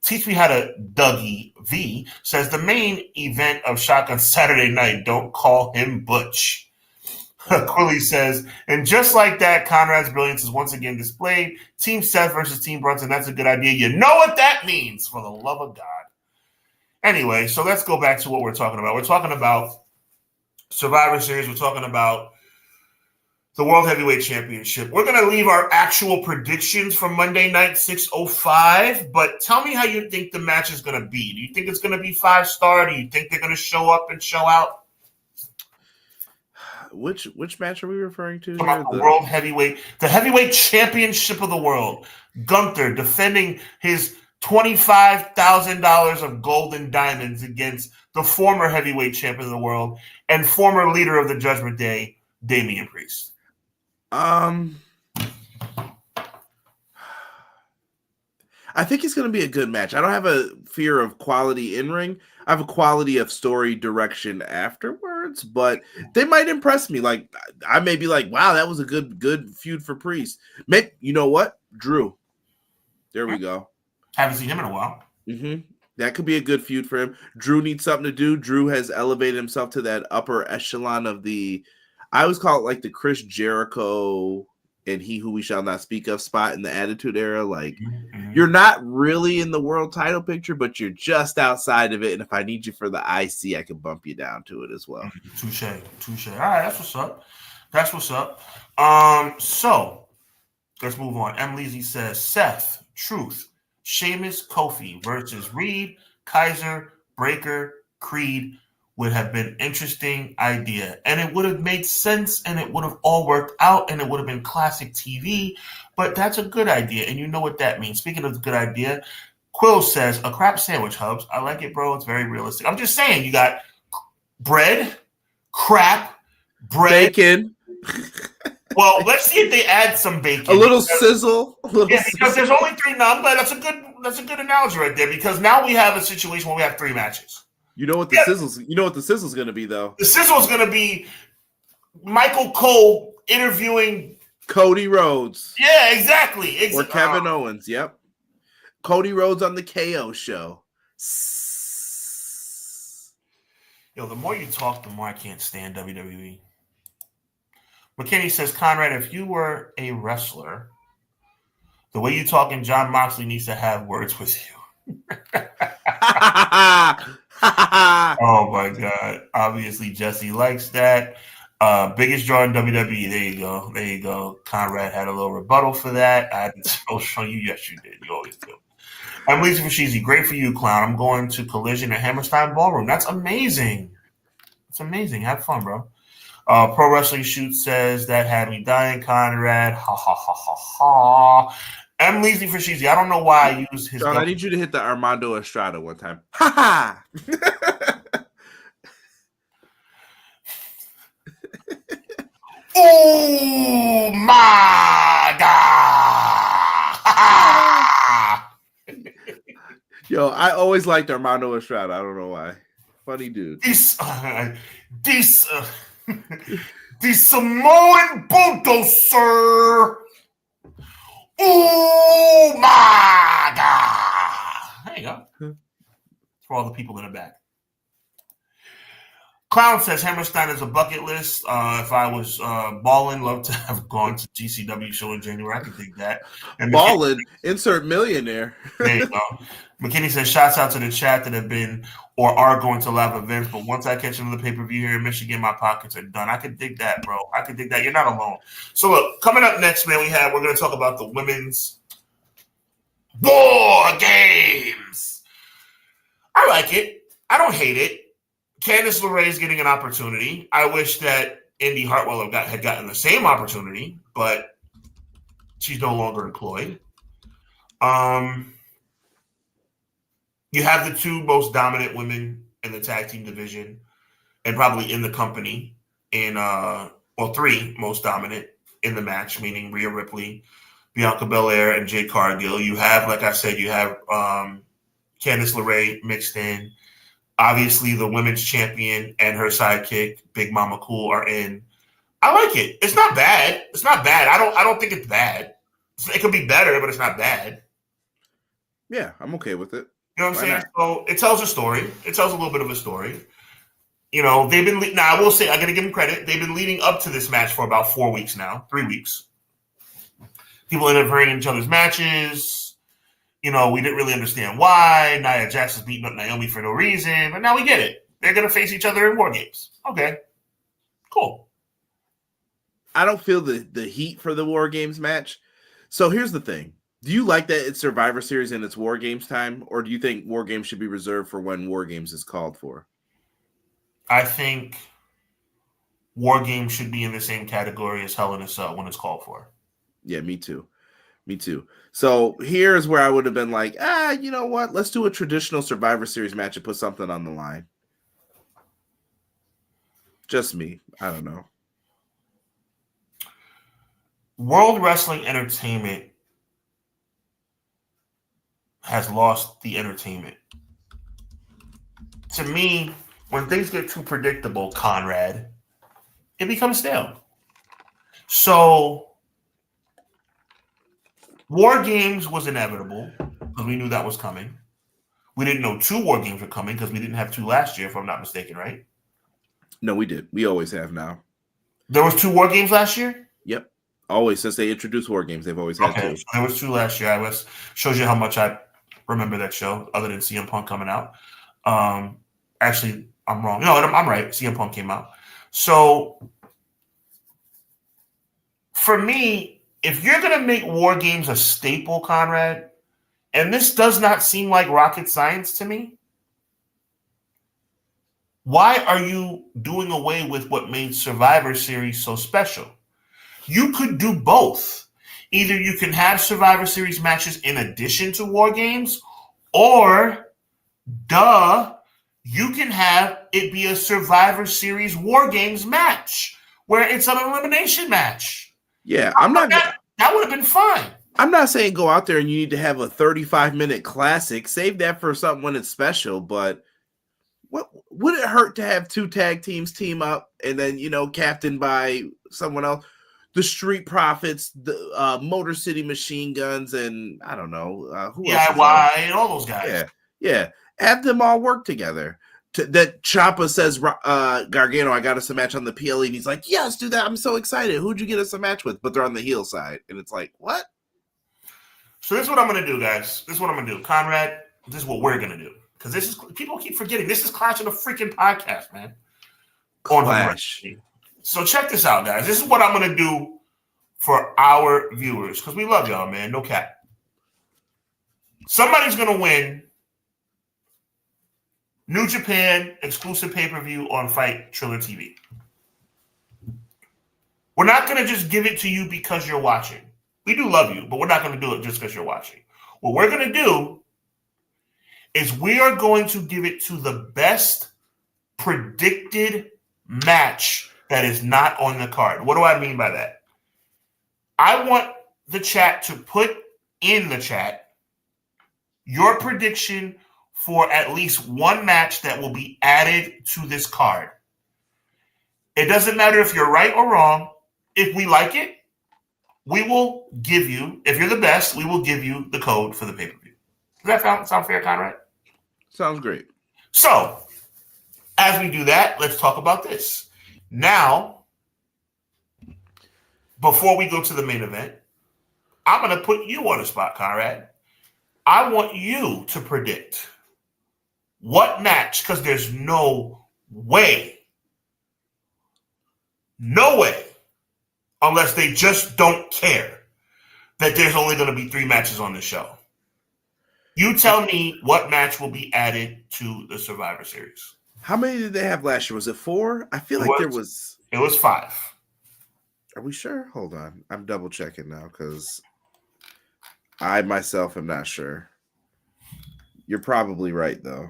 Teach Me How to Dougie V says the main event of Shotgun Saturday Night. Don't call him Butch. Quilly says, and just like that, Conrad's brilliance is once again displayed. Team Seth versus Team Brunson. That's a good idea. You know what that means, for the love of God. Anyway, so let's go back to what we're talking about. We're talking about Survivor Series. We're talking about the World Heavyweight Championship. We're going to leave our actual predictions for Monday night, 6:05. But tell me how you think the match is going to be. Do you think it's going to be 5-star? Do you think they're going to show up and show out? Which match are we referring to? The World Heavyweight, the Heavyweight Championship of the world. Gunther defending his $25,000 of gold and diamonds against the former heavyweight champion of the world and former leader of the Judgment Day, Damian Priest. I think it's going to be a good match. I don't have a fear of quality in ring. I have a quality of story direction afterwards, but they might impress me. Like I may be like, wow, that was a good feud for Priest. Maybe, you know what? Drew. There we go. Haven't seen him in a while. Mm-hmm. That could be a good feud for him. Drew needs something to do. Drew has elevated himself to that upper echelon of the, I always call it like the Chris Jericho and He Who We Shall Not Speak Of spot in the Attitude Era. Like, you're not really in the world title picture, but you're just outside of it. And if I need you for the IC, I can bump you down to it as well. Touche. All right, that's what's up. So let's move on. M. Leezy says Seth, Truth, Sheamus, Kofi versus Reed, Kaiser, Breaker, Creed would have been an interesting idea. And it would have made sense and it would have all worked out and it would have been classic TV. But that's a good idea. And you know what that means. Speaking of good idea, Quill says, a crap sandwich, Hubs. I like it, bro. It's very realistic. I'm just saying, you got bread, crap, bread. Bacon. Well, let's see if they add some bacon. A little sizzle. Because there's only 3 now, but that's a good analogy right there. Because now we have a situation where we have 3 matches. You know what the sizzle's going to be, though. The sizzle's going to be Michael Cole interviewing Cody Rhodes. Yeah, exactly. Or Kevin Owens. Yep. Cody Rhodes on the KO show. Yo, the more you talk, the more I can't stand WWE. McKinney says, Conrad, if you were a wrestler, the way you talk, and John Moxley needs to have words with you. Oh my God. Obviously, Jesse likes that. Biggest draw in WWE. There you go. Conrad had a little rebuttal for that. I had to show you. Yes, you did. You always do. I'm Lisa Fashizi. Great for you, clown. I'm going to Collision at Hammerstein Ballroom. That's amazing. It's amazing. Have fun, bro. Pro Wrestling Shoot says that had me dying, Conrad. Ha ha ha ha ha. I'm Lisa Fashizi. I don't know why I use his. John, I need you to hit the Armando Estrada one time. Ha ha. Oh my God! Yo, I always liked Armando Estrada. I don't know why. Funny dude. The Samoan bulldozer. Oh my God! There you go. For all the people in the back. Clown says Hammerstein is a bucket list. If I was balling, love to have gone to GCW show in January. I could think that. And Ballin', insert millionaire. There you go. McKinney says, shouts out to the chat that have been or are going to live events, but once I catch another pay-per-view here in Michigan, my pockets are done. I could dig that, bro. I could dig that. You're not alone. So look, coming up next, man, we're going to talk about the women's war games. I like it. I don't hate it. Candice LeRae is getting an opportunity. I wish that Indy Hartwell had gotten the same opportunity, but she's no longer employed. You have the 2 most dominant women in the tag team division and probably in the company or 3 most dominant in the match, meaning Rhea Ripley, Bianca Belair, and Jade Cargill. You have, like I said, you have Candice LeRae mixed in. Obviously, the women's champion and her sidekick, Big Mama Cool, are in. I like it. It's not bad. I don't think it's bad. It could be better, but it's not bad. Yeah, I'm okay with it. You know what I'm saying? So it tells a story. It tells a little bit of a story. You know, they've been – now, I will say, I got to give them credit. They've been leading up to this match for about 4 weeks now, 3 weeks. People interfering in each other's matches. we didn't really understand why. Nia Jax was beating up Naomi for no reason, but now we get it. They're going to face each other in War Games. Okay, cool. I don't feel the heat for the War Games match. So here's the thing. Do you like that it's Survivor Series and it's War Games time, or do you think War Games should be reserved for when War Games is called for? I think War Games should be in the same category as Hell in a Cell when it's called for. Yeah, me too. Me too. So here's where I would have been like, you know what? Let's do a traditional Survivor Series match and put something on the line. Just me. I don't know. World Wrestling Entertainment has lost the entertainment. To me, when things get too predictable, Conrad, it becomes stale. So War Games was inevitable because we knew that was coming. We didn't know 2 War Games were coming because we didn't have 2 last year, if I'm not mistaken, right? No, we did. We always have now. There was 2 War Games last year? Yep. Always. Since they introduced War Games, they've always had 2. So there was 2 last year. Shows you how much I remember that show, other than CM Punk coming out. Actually, I'm wrong. No, I'm right. CM Punk came out. So for me, if you're going to make War Games a staple, Conrad, and this does not seem like rocket science to me, why are you doing away with what made Survivor Series so special? You could do both. Either you can have Survivor Series matches in addition to War Games, or, you can have it be a Survivor Series War Games match where it's an elimination match. Yeah, that would have been fine. I'm not saying go out there and you need to have a 35-minute classic. Save that for something when it's special, but what would it hurt to have 2 tag teams team up and then, captained by someone else? The Street Profits, the Motor City Machine Guns, and I don't know who else. DIY and all those guys. Yeah. Have them all work together. That Ciampa says, Gargano, I got us a match on the PLE, and he's like, yeah, let's do that. I'm so excited. Who'd you get us a match with? But they're on the heel side, and it's like, what? So this is what I'm going to do, guys. This is what I'm going to do. Conrad, this is what we're going to do. Because people keep forgetting. This is Clash of the freaking podcast, man. Clash. So check this out, guys. This is what I'm going to do for our viewers. Because we love y'all, man. No cap. Somebody's going to win New Japan exclusive pay-per-view on Fight Triller TV. We're not going to just give it to you because you're watching. We do love you, but we're not going to do it just because you're watching. What we're going to do is we are going to give it to the best predicted match that is not on the card. What do I mean by that? I want the chat to put in the chat your prediction for at least one match that will be added to this card. It doesn't matter if you're right or wrong. If we like it, we will give you, if you're the best, we will give you the code for the pay-per-view. Does that sound fair, Conrad? Sounds great. So, as we do that, let's talk about this. Now, before we go to the main event, I'm going to put you on the spot, Conrad. I want you to predict what match, because there's no way, unless they just don't care, that there's only going to be 3 matches on the show. You tell me what match will be added to the Survivor Series. How many did they have last year? Was it 4? I feel like there was... It was 5. Are we sure? Hold on. I'm double checking now because I myself am not sure. You're probably right, though.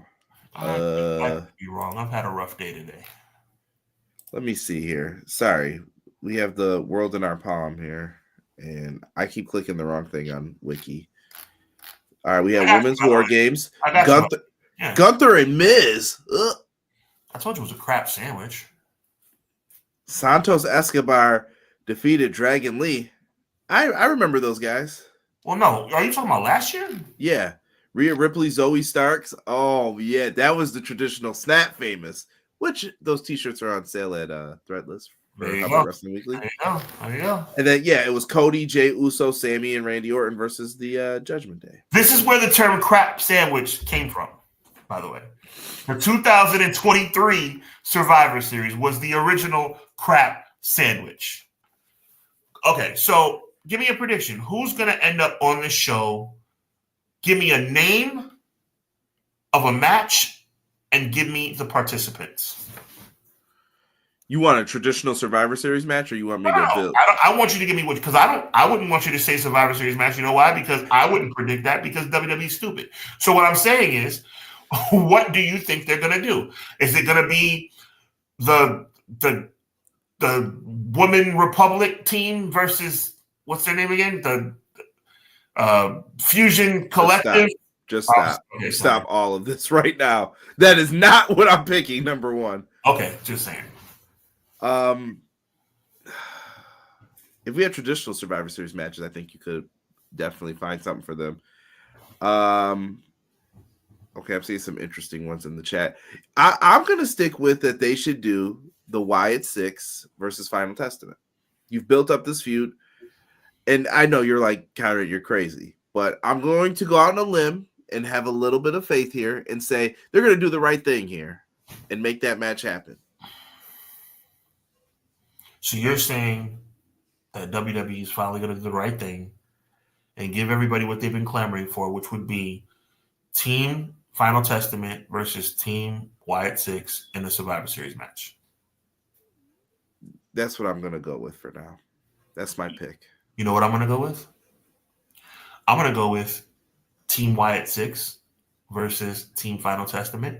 I could be wrong. I've had a rough day today. Let me see here. Sorry. We have the world in our palm here, and I keep clicking the wrong thing on Wiki. All right, we have Women's War Games. Gunther and Miz. Ugh. I told you it was a crap sandwich. Santos Escobar defeated Dragon Lee. I remember those guys. Well, no. Are you talking about last year? Yeah. Rhea Ripley, Zoe Starks. Oh, yeah. That was the traditional Snap Famous, which those T-shirts are on sale at Threadless for Hubbard Wrestling Weekly. There you go. And then, it was Cody, Jey Uso, Sammy, and Randy Orton versus the Judgment Day. This is where the term crap sandwich came from, by the way. The 2023 Survivor Series was the original crap sandwich. Okay, so give me a prediction. Who's going to end up on this show? Give me a name of a match and give me the participants. You want a traditional Survivor Series match, or you want me to build? I want you to give me because I wouldn't want you to say Survivor Series match. You know why? Because I wouldn't predict that because WWE's stupid. So what I'm saying is, what do you think they're going to do? Is it going to be the Women Republic team versus what's their name again? The Fusion Collective. Just stop. Okay, stop all of this right now. That is not what I'm picking. Number one. Okay, just saying. If we had traditional Survivor Series matches, I think you could definitely find something for them. Okay, I'm seeing some interesting ones in the chat. I'm going to stick with that they should do the Wyatt Six versus Final Testament. You've built up this feud, and I know you're like, Conrad, you're crazy, but I'm going to go out on a limb and have a little bit of faith here and say they're going to do the right thing here and make that match happen. So you're saying that WWE is finally going to do the right thing and give everybody what they've been clamoring for, which would be Team Final Testament versus Team Wyatt Six in the Survivor Series match. That's what I'm going to go with for now. That's my pick. You know what I'm going to go with? I'm going to go with Team Wyatt Six versus Team Final Testament.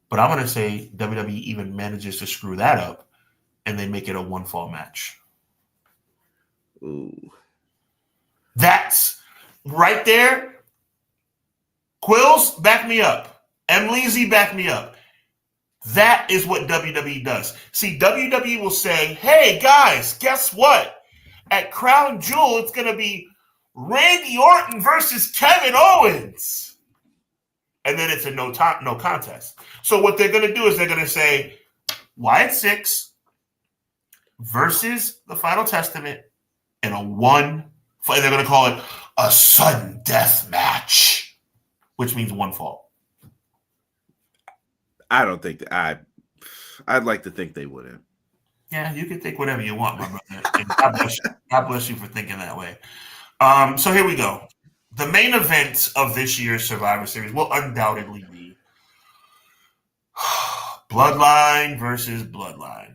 But I'm going to say WWE even manages to screw that up and they make it a one-fall match. Ooh. That's right there. Quills, back me up. Leezy, back me up. That is what WWE does. See, WWE will say, hey, guys, guess what? At Crown Jewel, it's going to be Randy Orton versus Kevin Owens. And then it's a no contest. So what they're going to do is they're going to say Wyatt Six versus the Final Testament in a one. And they're going to call it a sudden death match, which means one fall. I don't think that I'd like to think they wouldn't. Yeah, you can think whatever you want, my brother. And God bless you for thinking that way. So here we go. The main event of this year's Survivor Series will undoubtedly be Bloodline versus Bloodline.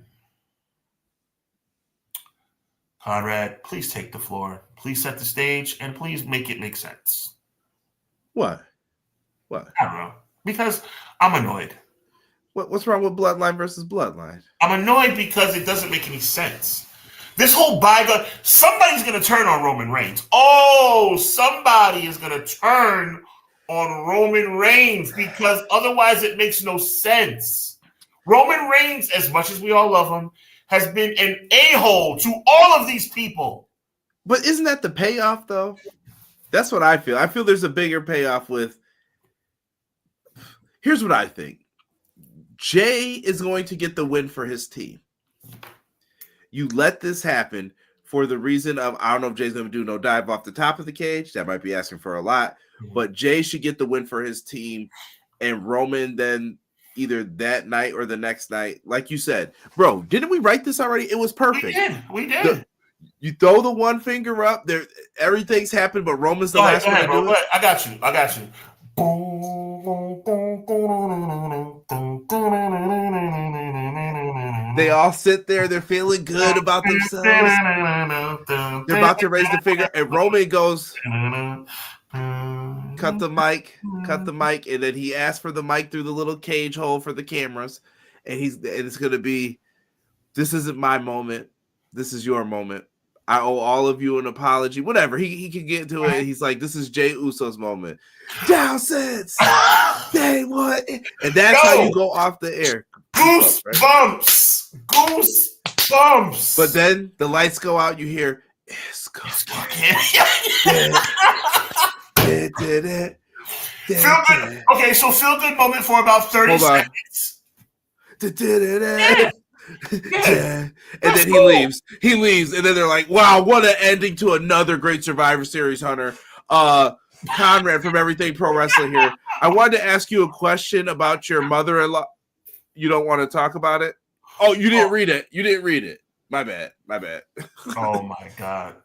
Conrad, please take the floor. Please set the stage, and please make it make sense. What? I don't know. Because I'm annoyed. What's wrong with Bloodline versus Bloodline? I'm annoyed because it doesn't make any sense. This whole bygone, somebody's going to turn on Roman Reigns. Oh, somebody is going to turn on Roman Reigns because otherwise it makes no sense. Roman Reigns, as much as we all love him, has been an a-hole to all of these people. But isn't that the payoff, though? That's what I feel. I feel there's a bigger payoff with... Here's what I think. Jay is going to get the win for his team. You let this happen for the reason of, I don't know if Jay's going to do no dive off the top of the cage. That might be asking for a lot. But Jay should get the win for his team. And Roman then either that night or the next night. Like you said, bro, didn't we write this already? It was perfect. We did. You throw the one finger up. There, everything's happened, but Roman's the last one to do it. I got you. They all sit there. They're feeling good about themselves. They're about to raise the finger, and Roman goes, cut the mic, and then he asks for the mic through the little cage hole for the cameras, and it's going to be, this isn't my moment. This is your moment. I owe all of you an apology. Whatever. He can get to it. He's like, this is Jey Uso's moment. Down sets. Day one. And that's how you go off the air. Goosebumps. But then the lights go out. You hear, it's cooking. Feel good. Okay, so feel good moment for about 30 seconds. Yeah, and then he leaves. He leaves, and then they're like, "Wow, what an ending to another great Survivor Series, Hunter." Conrad from Everything Pro Wrestling here. I wanted to ask you a question about your mother-in-law. You don't want to talk about it? Oh, you didn't read it. You didn't read it. My bad. My bad. Oh my God,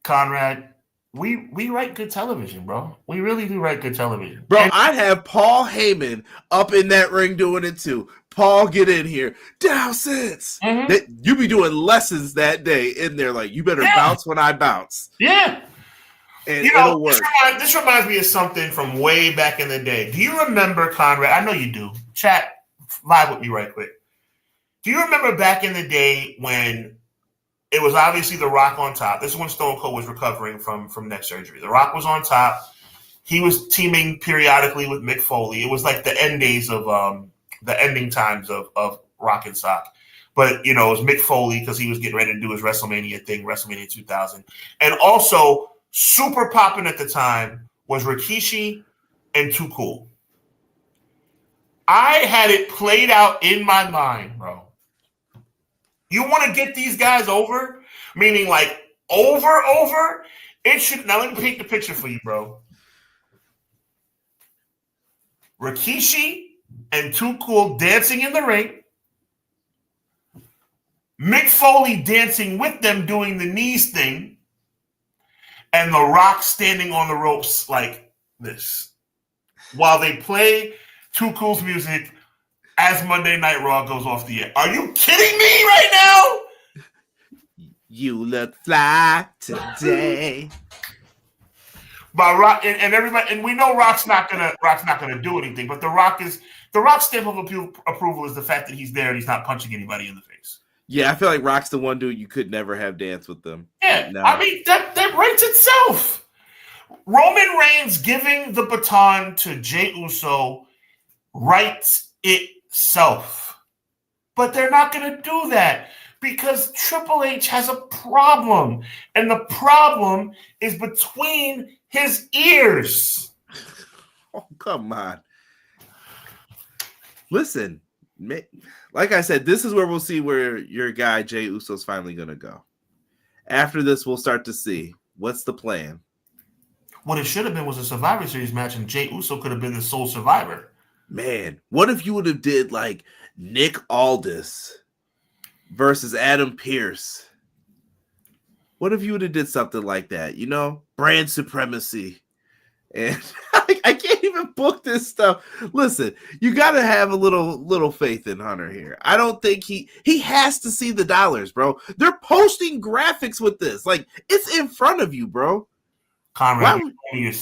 Conrad, we write good television, bro. We really do write good television, bro. I'd have Paul Heyman up in that ring doing it too. Paul, get in here. Down since you be doing lessons that day in there. Like, you better bounce when I bounce. Yeah. And it'll work. This reminds me of something from way back in the day. Do you remember, Conrad? I know you do. Chat, vibe with me right quick. Do you remember back in the day when it was obviously The Rock on top? This is when Stone Cold was recovering from neck surgery. The Rock was on top. He was teaming periodically with Mick Foley. It was like the ending times of Rock and Sock. But, it was Mick Foley because he was getting ready to do his WrestleMania thing, WrestleMania 2000. And also, super popping at the time was Rikishi and Too Cool. I had it played out in my mind, bro. You want to get these guys over? Meaning like over? It should. Now let me paint the picture for you, bro. Rikishi and Too Cool dancing in the ring. Mick Foley dancing with them doing the knees thing. And The Rock standing on the ropes like this. While they play Too Cool's music as Monday Night Raw goes off the air. Are you kidding me right now? You look fly today. By Rock and everybody, and we know Rock's not gonna do anything. But the Rock's stamp of approval is the fact that he's there and he's not punching anybody in the face. Yeah, I feel like Rock's the one dude you could never have dance with them. Yeah, no. I mean that writes itself. Roman Reigns giving the baton to Jey Uso writes itself. But they're not going to do that because Triple H has a problem. And the problem is between his ears. Oh, come on. Listen, like I said, this is where we'll see where your guy Jey Uso's finally going to go. After this, we'll start to see what's the plan. What it should have been was a Survivor Series match, and Jey Uso could have been the sole survivor. Man, what if you would have did like Nick Aldis versus Adam Pearce? What if you would have did something like that? Brand supremacy. And I can't even book this stuff. Listen, you got to have a little faith in Hunter here. I don't think he has to see the dollars, bro. They're posting graphics with this. Like, it's in front of you, bro. Conrad, you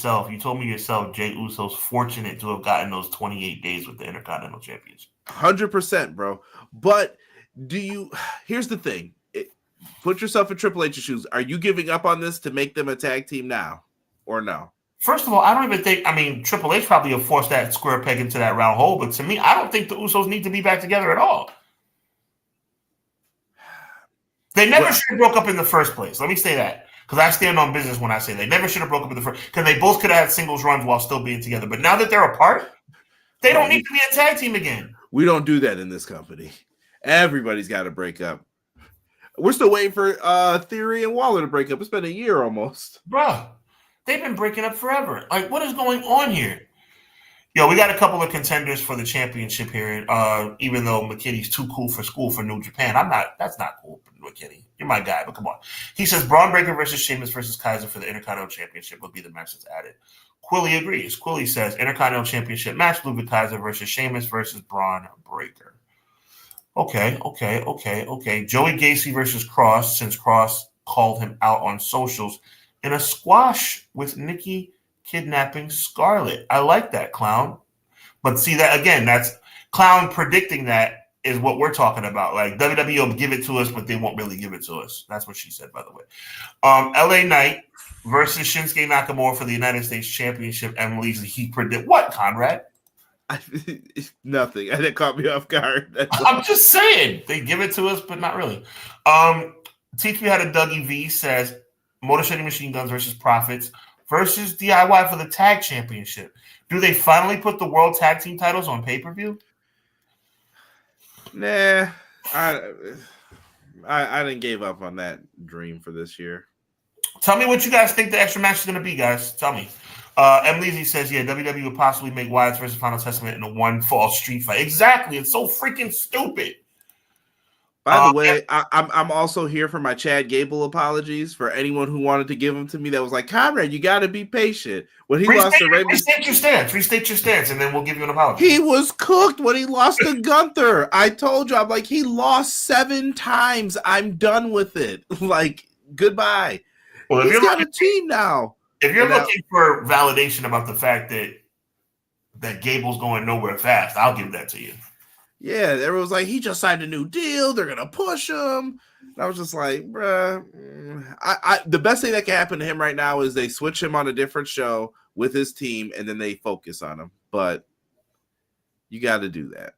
told me yourself Jey Uso's fortunate to have gotten those 28 days with the Intercontinental Championship. 100%, bro. But here's the thing. Put yourself in Triple H's shoes. Are you giving up on this to make them a tag team now or no? First of all, I don't even think, Triple H probably will force that square peg into that round hole, but to me, I don't think the Usos need to be back together at all. They never should have broke up in the first place. Let me say that. Because I stand on business when I say they never should have broke up in the first. Because they both could have had singles runs while still being together. But now that they're apart, they don't need to be a tag team again. We don't do that in this company. Everybody's got to break up. We're still waiting for Theory and Waller to break up. It's been a year almost. Bruh, they've been breaking up forever. Like, what is going on here? Yo, we got a couple of contenders for the championship here. Even though McKinney's too cool for school for New Japan. That's not cool, McKinney. You're my guy, but come on. He says Braun Breaker versus Sheamus versus Kaiser for the Intercontinental Championship would be the match that's added. Quilly agrees. Quilly says Intercontinental Championship match, Ludwig Kaiser versus Sheamus versus Braun Breaker. Okay. Joey Gacy versus Cross, since Cross called him out on socials in a squash with Nikki kidnapping Scarlett. I like that, Clown. But see that again, that's Clown predicting that is what we're talking about. Like, WWE will give it to us, but they won't really give it to us. That's what she said, by the way. LA Knight versus Shinsuke Nakamura for the United States Championship. Emily's he predict what, Conrad? Nothing. That caught me off guard. I'm just saying. They give it to us, but not really. Teach Me How to Dougie V says Motor City Machine Guns versus Profits versus DIY for the Tag Championship. Do they finally put the World Tag Team titles on pay-per-view? Nah. I didn't give up on that dream for this year. Tell me what you guys think the extra match is going to be, guys. Tell me. M. Leezy says, yeah, WWE would possibly make Wyatt's versus Final Testament in a one fall street fight. Exactly. It's so freaking stupid. By the way, I'm also here for my Chad Gable apologies for anyone who wanted to give them to me that was like, Conrad, you got to be patient. When he lost to Rey Mysterio. Restate your stance, and then we'll give you an apology. He was cooked when he lost to Gunther. I told you, I'm like, he lost 7 times. I'm done with it. Like, goodbye. Well, he's got a team now. If you're looking for validation about the fact that Gable's going nowhere fast, I'll give that to you. Yeah, everyone was like, he just signed a new deal. They're gonna push him. And I was just like, bruh. The best thing that can happen to him right now is they switch him on a different show with his team, and then they focus on him. But you got to do that.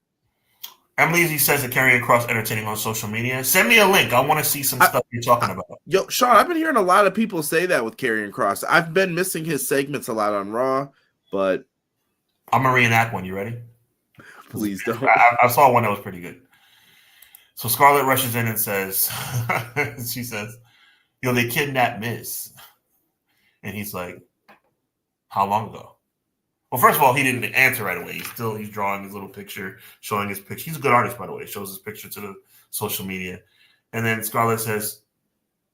Emily says that Karrion Kross entertaining on social media. Send me a link. I want to see some stuff you're talking about. Yo, Sean, I've been hearing a lot of people say that with Karrion Kross. I've been missing his segments a lot on Raw, but I'm gonna reenact one. You ready? Please don't. I saw one that was pretty good. So Scarlett rushes in and says, she says, yo, they kidnapped Miz. And he's like, how long ago? Well, first of all, he didn't answer right away. He's drawing his little picture, showing his picture. He's a good artist, by the way. Shows his picture to the social media. And then Scarlett says,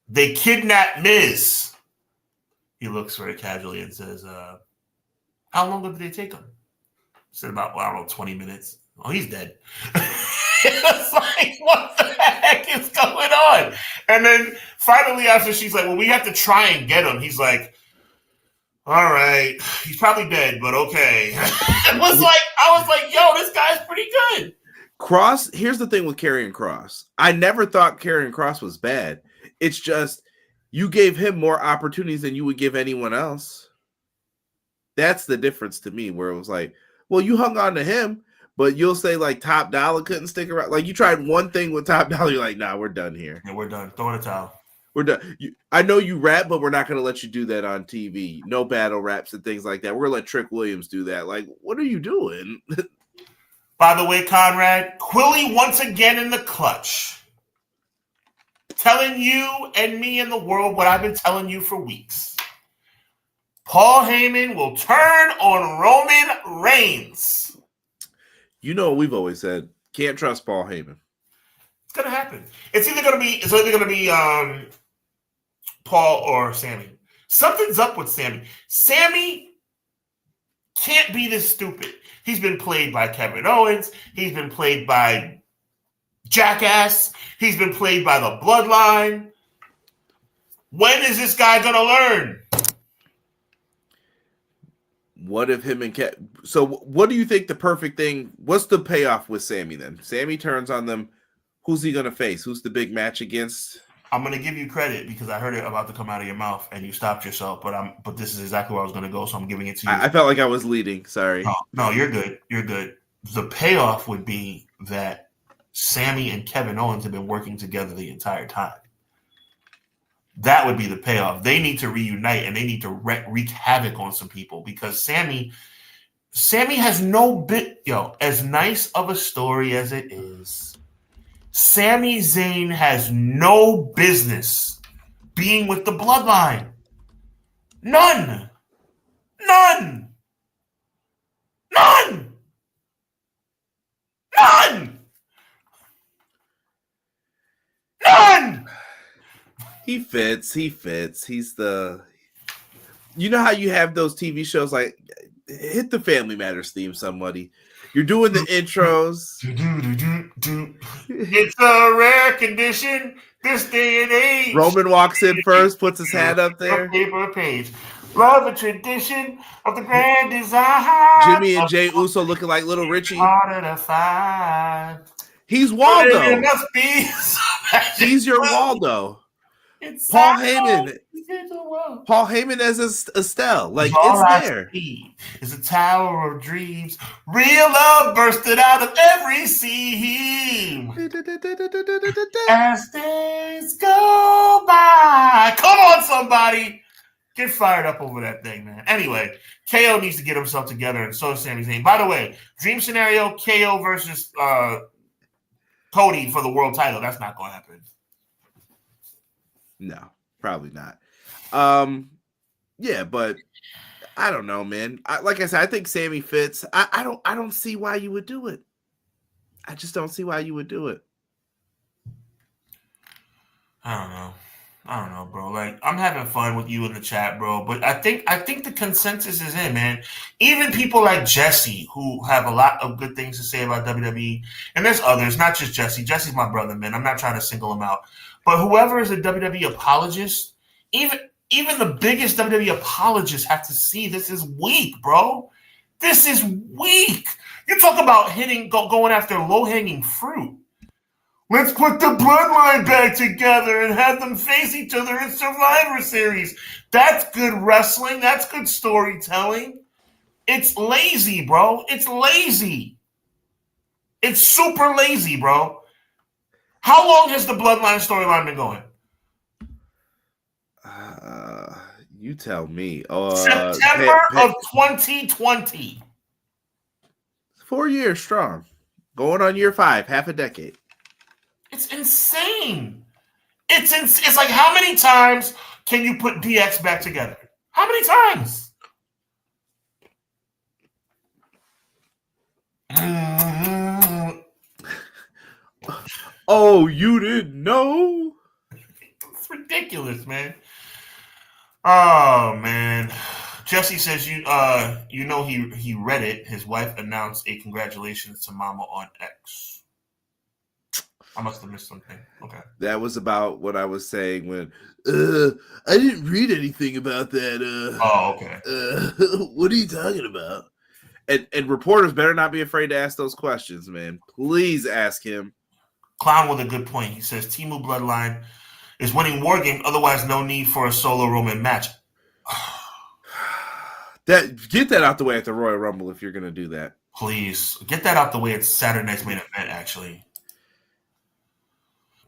they kidnapped Miz. He looks very casually and says, how long did they take him? Said about, well, I don't know, 20 minutes. Oh, he's dead. It's like, what the heck is going on? And then finally, after she's like, well, we have to try and get him. He's like, all right, he's probably dead, but okay. I was like, yo, this guy's pretty good. Kross, here's the thing with Karrion Kross. I never thought Karrion Kross was bad. It's just you gave him more opportunities than you would give anyone else. That's the difference to me, where it was like, well, you hung on to him, but you'll say like Top Dollar couldn't stick around. Like you tried one thing with Top Dollar, you're like, nah, we're done here. Yeah, we're done. Throw in a towel. We're done. I know you rap, but we're not going to let you do that on TV. No battle raps and things like that. We're going to let Trick Williams do that. Like, what are you doing? By the way, Conrad, Quilly once again in the clutch. Telling you and me and the world what I've been telling you for weeks. Paul Heyman will turn on Roman Reigns. You know what we've always said. Can't trust Paul Heyman. It's gonna happen. It's either gonna be Paul or Sammy. Something's up with Sammy. Sammy can't be this stupid. He's been played by Kevin Owens. He's been played by Jackass. He's been played by the Bloodline. When is this guy gonna learn? What if him and So what do you think the perfect thing? What's the payoff with Sammy then? Sammy turns on them. Who's he going to face? Who's the big match against? I'm going to give you credit because I heard it about to come out of your mouth and you stopped yourself. But this is exactly where I was going to go, so I'm giving it to you. I felt like I was leading. Sorry. No, you're good. You're good. The payoff would be that Sammy and Kevin Owens have been working together the entire time. That would be the payoff. They need to reunite and they need to wreak havoc on some people because Sammy has no bit, as nice of a story as it is, Sami Zayn has no business being with the Bloodline. None. None. None. None. None. He fits. He's the. You know how you have those TV shows like hit the Family Matters theme, somebody. You're doing the intros. It's a rare condition this day and age. Roman walks in first, puts his hand up there. Paper page. Love a tradition of the grand design. Jimmy and Jay Uso looking like Little Richie. He's Waldo. Waldo. He's your Waldo. Paul Heyman. Paul Heyman as Estelle. Like, it's there. It's a tower of dreams. Real love bursted out of every seam. As days go by. Come on, somebody. Get fired up over that thing, man. Anyway, KO needs to get himself together, and so is Sami Zayn. By the way, dream scenario, KO versus Cody for the world title. That's not going to happen. No, probably not. Yeah, but I don't know, man. Like I said, I think Sammy fits. I don't see why you would do it. I just don't see why you would do it. I don't know, bro. Like, I'm having fun with you in the chat, bro. But I think the consensus is in, man. Even people like Jesse, who have a lot of good things to say about WWE, and there's others, not just Jesse. Jesse's my brother, man. I'm not trying to single him out. But whoever is a WWE apologist, even the biggest WWE apologists have to see this is weak, bro. This is weak. You talk about going after low-hanging fruit. Let's put the bloodline back together and have them face each other in Survivor Series. That's good wrestling. That's good storytelling. It's lazy, bro. It's lazy. It's super lazy, bro. How long has the bloodline storyline been going? You tell me. September of 2020. 4 years strong. Going on year 5, half a decade. It's insane. It's like, how many times can you put DX back together? How many times? Oh, you didn't know? It's ridiculous, man. Oh, man. Jesse says he read it. His wife announced a congratulations to Mama on X. I must have missed something. Okay. That was about what I was saying when I didn't read anything about that. Okay. What are you talking about? And reporters better not be afraid to ask those questions, man. Please ask him. Clown with a good point. He says Timu Bloodline is winning War Game, otherwise no need for a solo Roman match. Get that out the way at the Royal Rumble if you're going to do that. Please. Get that out the way at Saturday night's main event, actually.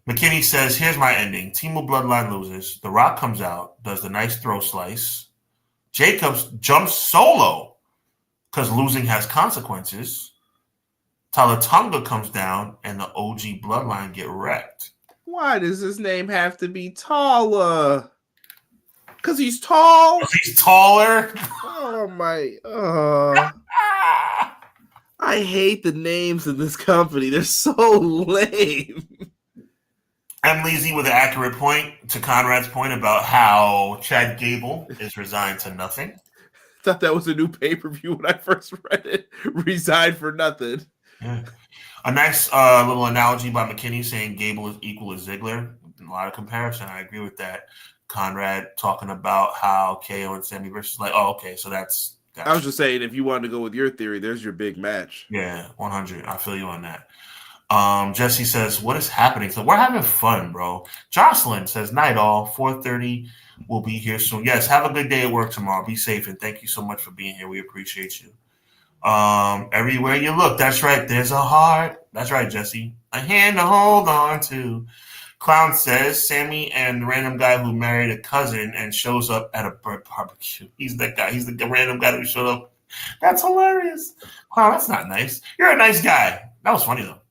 McKinney says, here's my ending. Timu Bloodline loses. The Rock comes out, does the nice throw slice. Jacobs jumps solo because losing has consequences. Talatonga comes down, and the OG Bloodline get wrecked. Why does his name have to be Tala? Because he's tall? Because he's taller? Oh, my. I hate the names of this company. They're so lame. M. Leezy with an accurate point to Conrad's point about how Chad Gable is resigned to nothing. Thought that was a new pay-per-view when I first read it. Resigned for nothing. Yeah. A nice little analogy by McKinney saying Gable is equal to Ziggler. A lot of comparison. I agree with that. Conrad talking about how KO and Sammy versus okay, so that's I was just saying, if you wanted to go with your theory, there's your big match. Yeah, 100. I feel you on that. Jesse says, what is happening? So we're having fun, bro. Jocelyn says, night all, 4:30. We'll be here soon. Yes, have a good day at work tomorrow. Be safe, and thank you so much for being here. We appreciate you. Everywhere you look, that's right, there's a heart. That's right, Jesse. A hand to hold on to. Clown says, Sammy and the random guy who married a cousin and shows up at a barbecue. He's that guy. He's the random guy who showed up. That's hilarious. Clown, that's not nice. You're a nice guy. That was funny, though.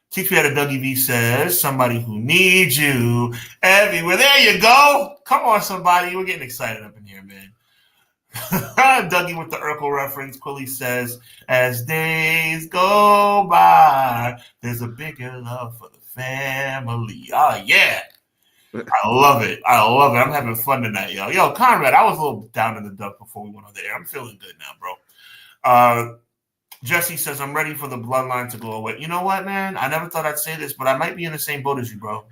Teach Me How to Dougie V says, somebody who needs you everywhere. There you go. Come on, somebody. We're getting excited up in here, man. Dougie with the Urkel reference. Quilly says, as days go by, there's a bigger love for the family. Oh, yeah. I love it. I'm having fun tonight, yo. Yo, Conrad, I was a little down in the dump before we went on the air. I'm feeling good now, bro. Jesse says, I'm ready for the bloodline to go away. You know what, man? I never thought I'd say this, but I might be in the same boat as you, bro.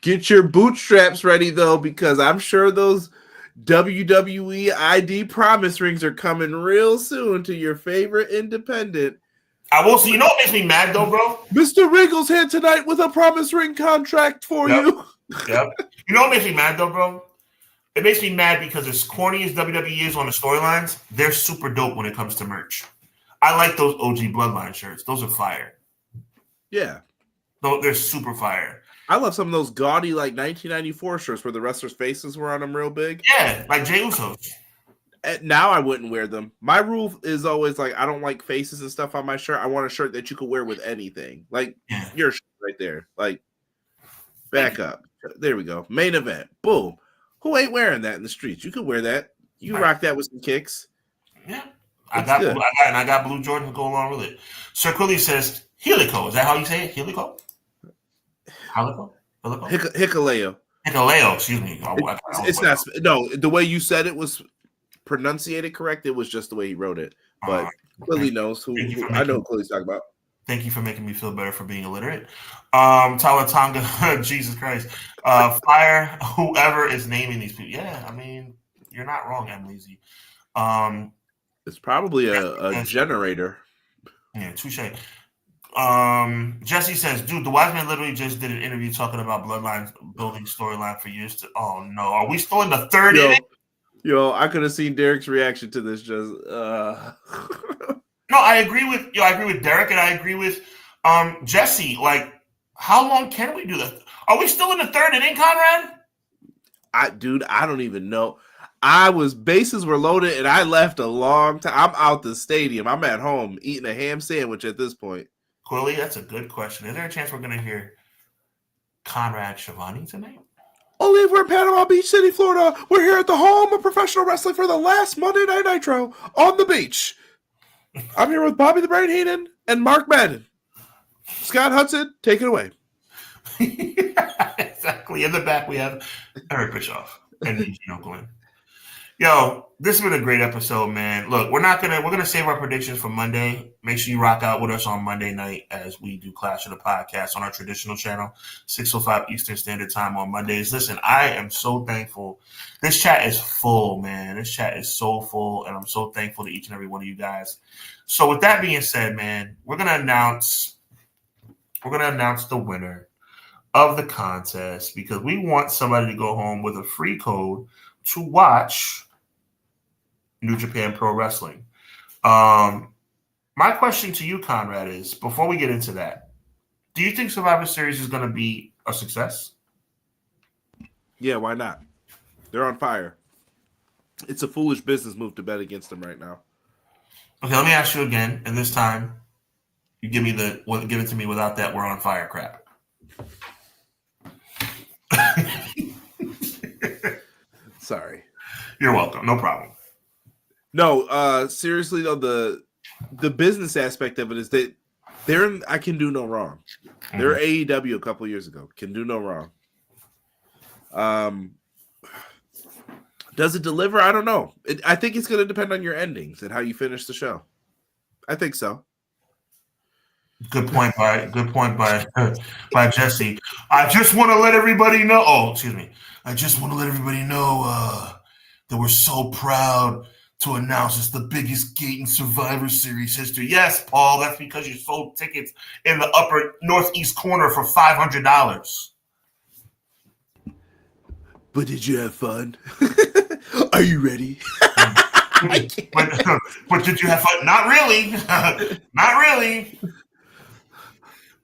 Get your bootstraps ready, though, because I'm sure those WWE ID promise rings are coming real soon to your favorite independent. I will see. You know what makes me mad, though, bro? Mr. Regal's here tonight with a promise ring contract for you. Yep. You know what makes me mad, though, bro? It makes me mad because as corny as WWE is on the storylines, they're super dope when it comes to merch. I like those OG Bloodline shirts. Those are fire. Yeah. They're super fire. I love some of those gaudy, like, 1994 shirts where the wrestlers' faces were on them real big. Yeah, like Jey Uso's. Now I wouldn't wear them. My rule is always like I don't like faces and stuff on my shirt. I want a shirt that you could wear with anything. Like your shirt right there. Like back up. There we go. Main event. Boom. Who ain't wearing that in the streets? You could wear that. You can rock that with some kicks. Yeah. I got blue Jordan to go along with it. Sir Quilly says Helico. Is that how you say it? Helico? Helico? Hikaleo. Hikaleo, excuse me. It's not. No, the way you said it was pronunciated correct. It was just the way he wrote it. But Quilly knows who I know who Quilly's talking about. Thank you for making me feel better for being illiterate. Talatanga, Jesus Christ. Fire whoever is naming these people. Yeah, I mean, you're not wrong, Emily. It's probably a generator. Yeah, touche. Jesse says, dude, the Wise Man literally just did an interview talking about Bloodline building storyline for years. Oh no, are we still in the third inning? Yo, I could have seen Derek's reaction to this. Just No, I agree with Derek, and I agree with Jesse. Like, how long can we do this? Are we still in the third inning, Conrad? I don't even know. Bases were loaded, and I left a long time. I'm out the stadium. I'm at home eating a ham sandwich at this point. Quilly, that's a good question. Is there a chance we're going to hear Conrad Schiavone tonight? Only if we're in Panama Beach City, Florida. We're here at the home of professional wrestling for the last Monday Night Nitro on the beach. I'm here with Bobby the Brain Heenan and Mark Madden. Scott Hudson, take it away. Exactly. In the back, we have Eric Bischoff and Eugene Oakland. Yo, this has been a great episode, man. Look, we're gonna save our predictions for Monday. Make sure you rock out with us on Monday night as we do Clash of the Podcast on our traditional channel, 6:05 Eastern Standard Time on Mondays. Listen, I am so thankful. This chat is full, man. This chat is so full, and I'm so thankful to each and every one of you guys. So with that being said, man, we're gonna announce the winner of the contest because we want somebody to go home with a free code to watch New Japan Pro Wrestling. My question to you, Conrad, is before we get into that, do you think Survivor Series is going to be a success? Yeah, why not? They're on fire. It's a foolish business move to bet against them right now. Okay, let me ask you again, and this time you give it to me without that "we're on fire" crap. Sorry. You're welcome. No problem. No, seriously though, the business aspect of it is that I can do no wrong. They're AEW a couple years ago. Can do no wrong. Does it deliver? I don't know. I think it's going to depend on your endings and how you finish the show. I think so. Good point by Jesse. I just want to let everybody know. Oh, excuse me. I just want to let everybody know that we're so proud to announce it's the biggest gate in Survivor Series history. Yes, Paul, that's because you sold tickets in the upper northeast corner for $500. But did you have fun? Are you ready? but did you have fun? Not really. Not really.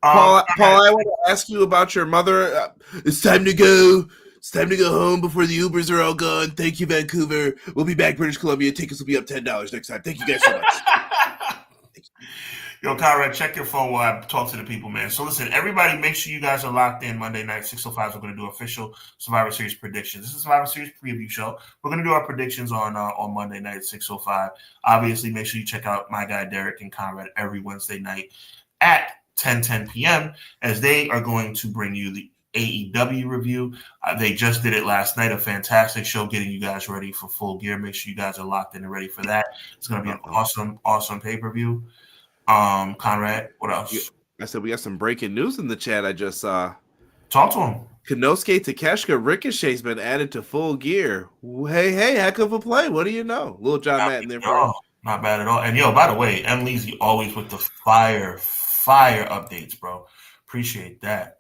Paul, I want to ask you about your mother. It's time to go. It's time to go home before the Ubers are all gone. Thank you, Vancouver. We'll be back, British Columbia. Tickets will be up $10 next time. Thank you guys so much. Yo, Conrad, check your phone while I talk to the people, man. So listen, everybody, make sure you guys are locked in Monday night, 6:05. We're going to do official Survivor Series predictions. This is a Survivor Series preview show. We're going to do our predictions on Monday night at 6:05. Obviously, make sure you check out my guy Derek and Conrad every Wednesday night at 10 p.m. as they are going to bring you the AEW review. They just did it last night, a fantastic show getting you guys ready for Full Gear. Make sure you guys are locked in and ready for that. It's going to be an awesome pay-per-view. Conrad, what else? I said we got some breaking news in the chat I just saw. Talk to him. Konosuke Takeshita Ricochet's been added to Full Gear. Hey, heck of a play. What do you know? Little John Madden there. Not bad at all. And yo, by the way, Emily's always with the fire updates, bro. Appreciate that.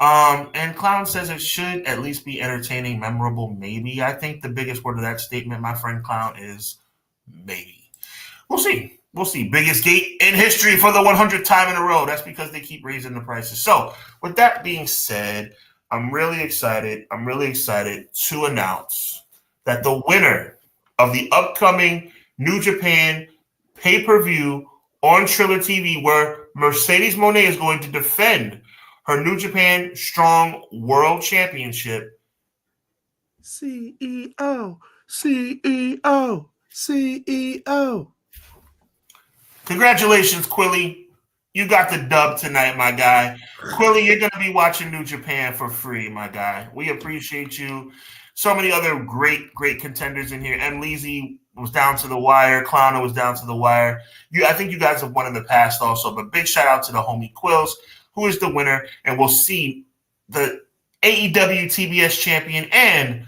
And Clown says it should at least be entertaining, memorable, maybe. I think the biggest word of that statement, my friend Clown, is maybe. We'll see. Biggest gate in history for the 100th time in a row. That's because they keep raising the prices. So with that being said, I'm really excited to announce that the winner of the upcoming New Japan pay-per-view on Triller TV, where Mercedes Moné is going to defend her New Japan Strong World Championship. CEO, CEO, CEO. Congratulations, Quilly. You got the dub tonight, my guy. Quilly, you're going to be watching New Japan for free, my guy. We appreciate you. So many other great contenders in here. M. Leezy was down to the wire. Clowner was down to the wire. I think you guys have won in the past also, but big shout out to the homie Quills, who is the winner, and we'll see the AEW TBS champion and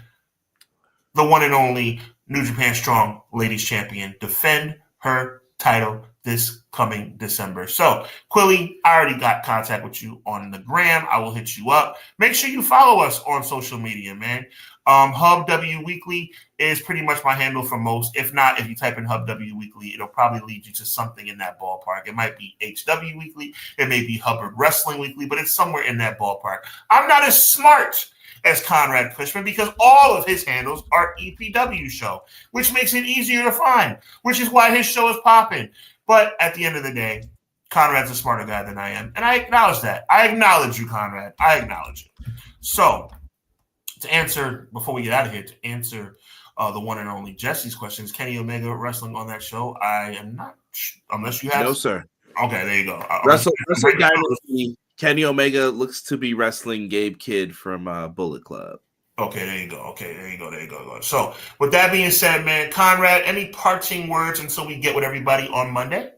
the one and only New Japan Strong Ladies Champion defend her title this coming December. So, Quilly, I already got contact with you on the gram. I will hit you up. Make sure you follow us on social media, man. HUBWWeekly is pretty much my handle for most. If not, if you type in HUBWWeekly, it'll probably lead you to something in that ballpark. It might be HWWeekly. It may be Hubbard Wrestling Weekly, but it's somewhere in that ballpark. I'm not as smart as Conrad Cushman because all of his handles are EPW show, which makes it easier to find, which is why his show is popping. But at the end of the day, Conrad's a smarter guy than I am, and I acknowledge that. I acknowledge you, Conrad. I acknowledge it. So, to answer, before we get out of here, to answer the one and only Jesse's questions, Kenny Omega wrestling on that show? I am not, unless you have. No, sir. Okay, there you go. Wrestle Dynasty. Kenny Omega looks to be wrestling Gabe Kidd from Bullet Club. Okay, there you go. Okay, there you go. So, with that being said, man, Conrad, any parting words until we get with everybody on Monday?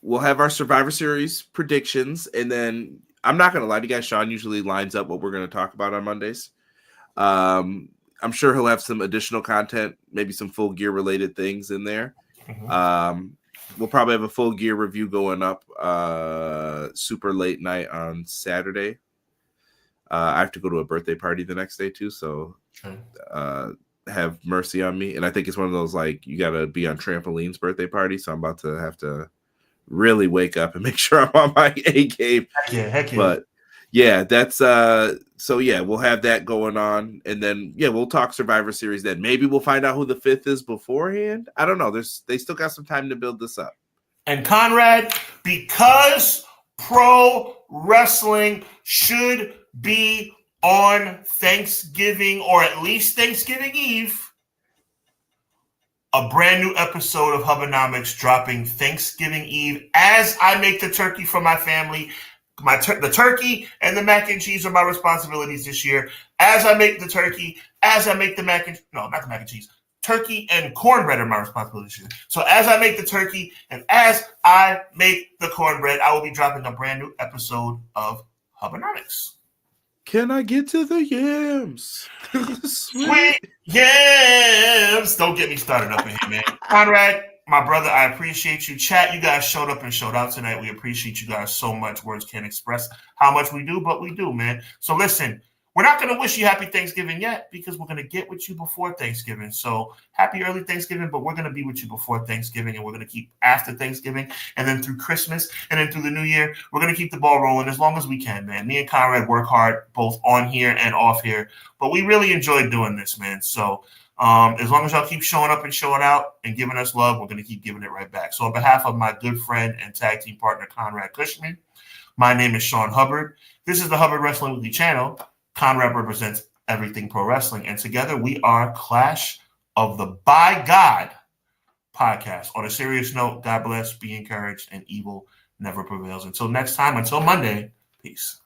We'll have our Survivor Series predictions, and then I'm not gonna lie to you guys. Sean usually lines up what we're gonna talk about on Mondays. I'm sure he'll have some additional content, maybe some Full Gear related things in there. Mm-hmm. We'll probably have a Full Gear review going up super late night on Saturday. I have to go to a birthday party the next day too, so have mercy on me. And I think it's one of those, like, you got to be on Trampoline's birthday party, so I'm about to have to really wake up and make sure I'm on my A game. Heck yeah. But yeah, that's so yeah, we'll have that going on, and then we'll talk Survivor Series. Then maybe we'll find out who the 5th is beforehand. I don't know. They still got some time to build this up. And Conrad, because pro wrestling should be on Thanksgiving, or at least Thanksgiving Eve, a brand new episode of HUBBanomics dropping Thanksgiving Eve as I make the turkey for my family. The turkey and the mac and cheese are my responsibilities this year. As I make the turkey, as I make the mac and no, not the mac and cheese. Turkey and cornbread are my responsibilities this year. So as I make the turkey and as I make the cornbread, I will be dropping a brand new episode of HUBBanomics. Can I get to the yams? Sweet yams. Don't get me started up in here, man. Conrad, my brother, I appreciate you. Chat, you guys showed up and showed out tonight. We appreciate you guys so much. Words can't express how much we do, but we do, man. So listen, we're not going to wish you happy Thanksgiving yet because we're going to get with you before Thanksgiving. So happy early Thanksgiving, but we're going to be with you before Thanksgiving, and we're going to keep after Thanksgiving, and then through Christmas, and then through the New Year. We're going to keep the ball rolling as long as we can, man. Me and Conrad work hard both on here and off here, but we really enjoy doing this, man. So as long as y'all keep showing up and showing out and giving us love, we're going to keep giving it right back. So on behalf of my good friend and tag team partner, Conrad Cushman, my name is Sean Hubbard. This is the Hubbard Wrestling Weekly channel. Conrad represents Everything Pro Wrestling, and together we are Clash of the By God podcast. On a serious note, God bless, be encouraged, and evil never prevails. Until next time, until Monday, peace.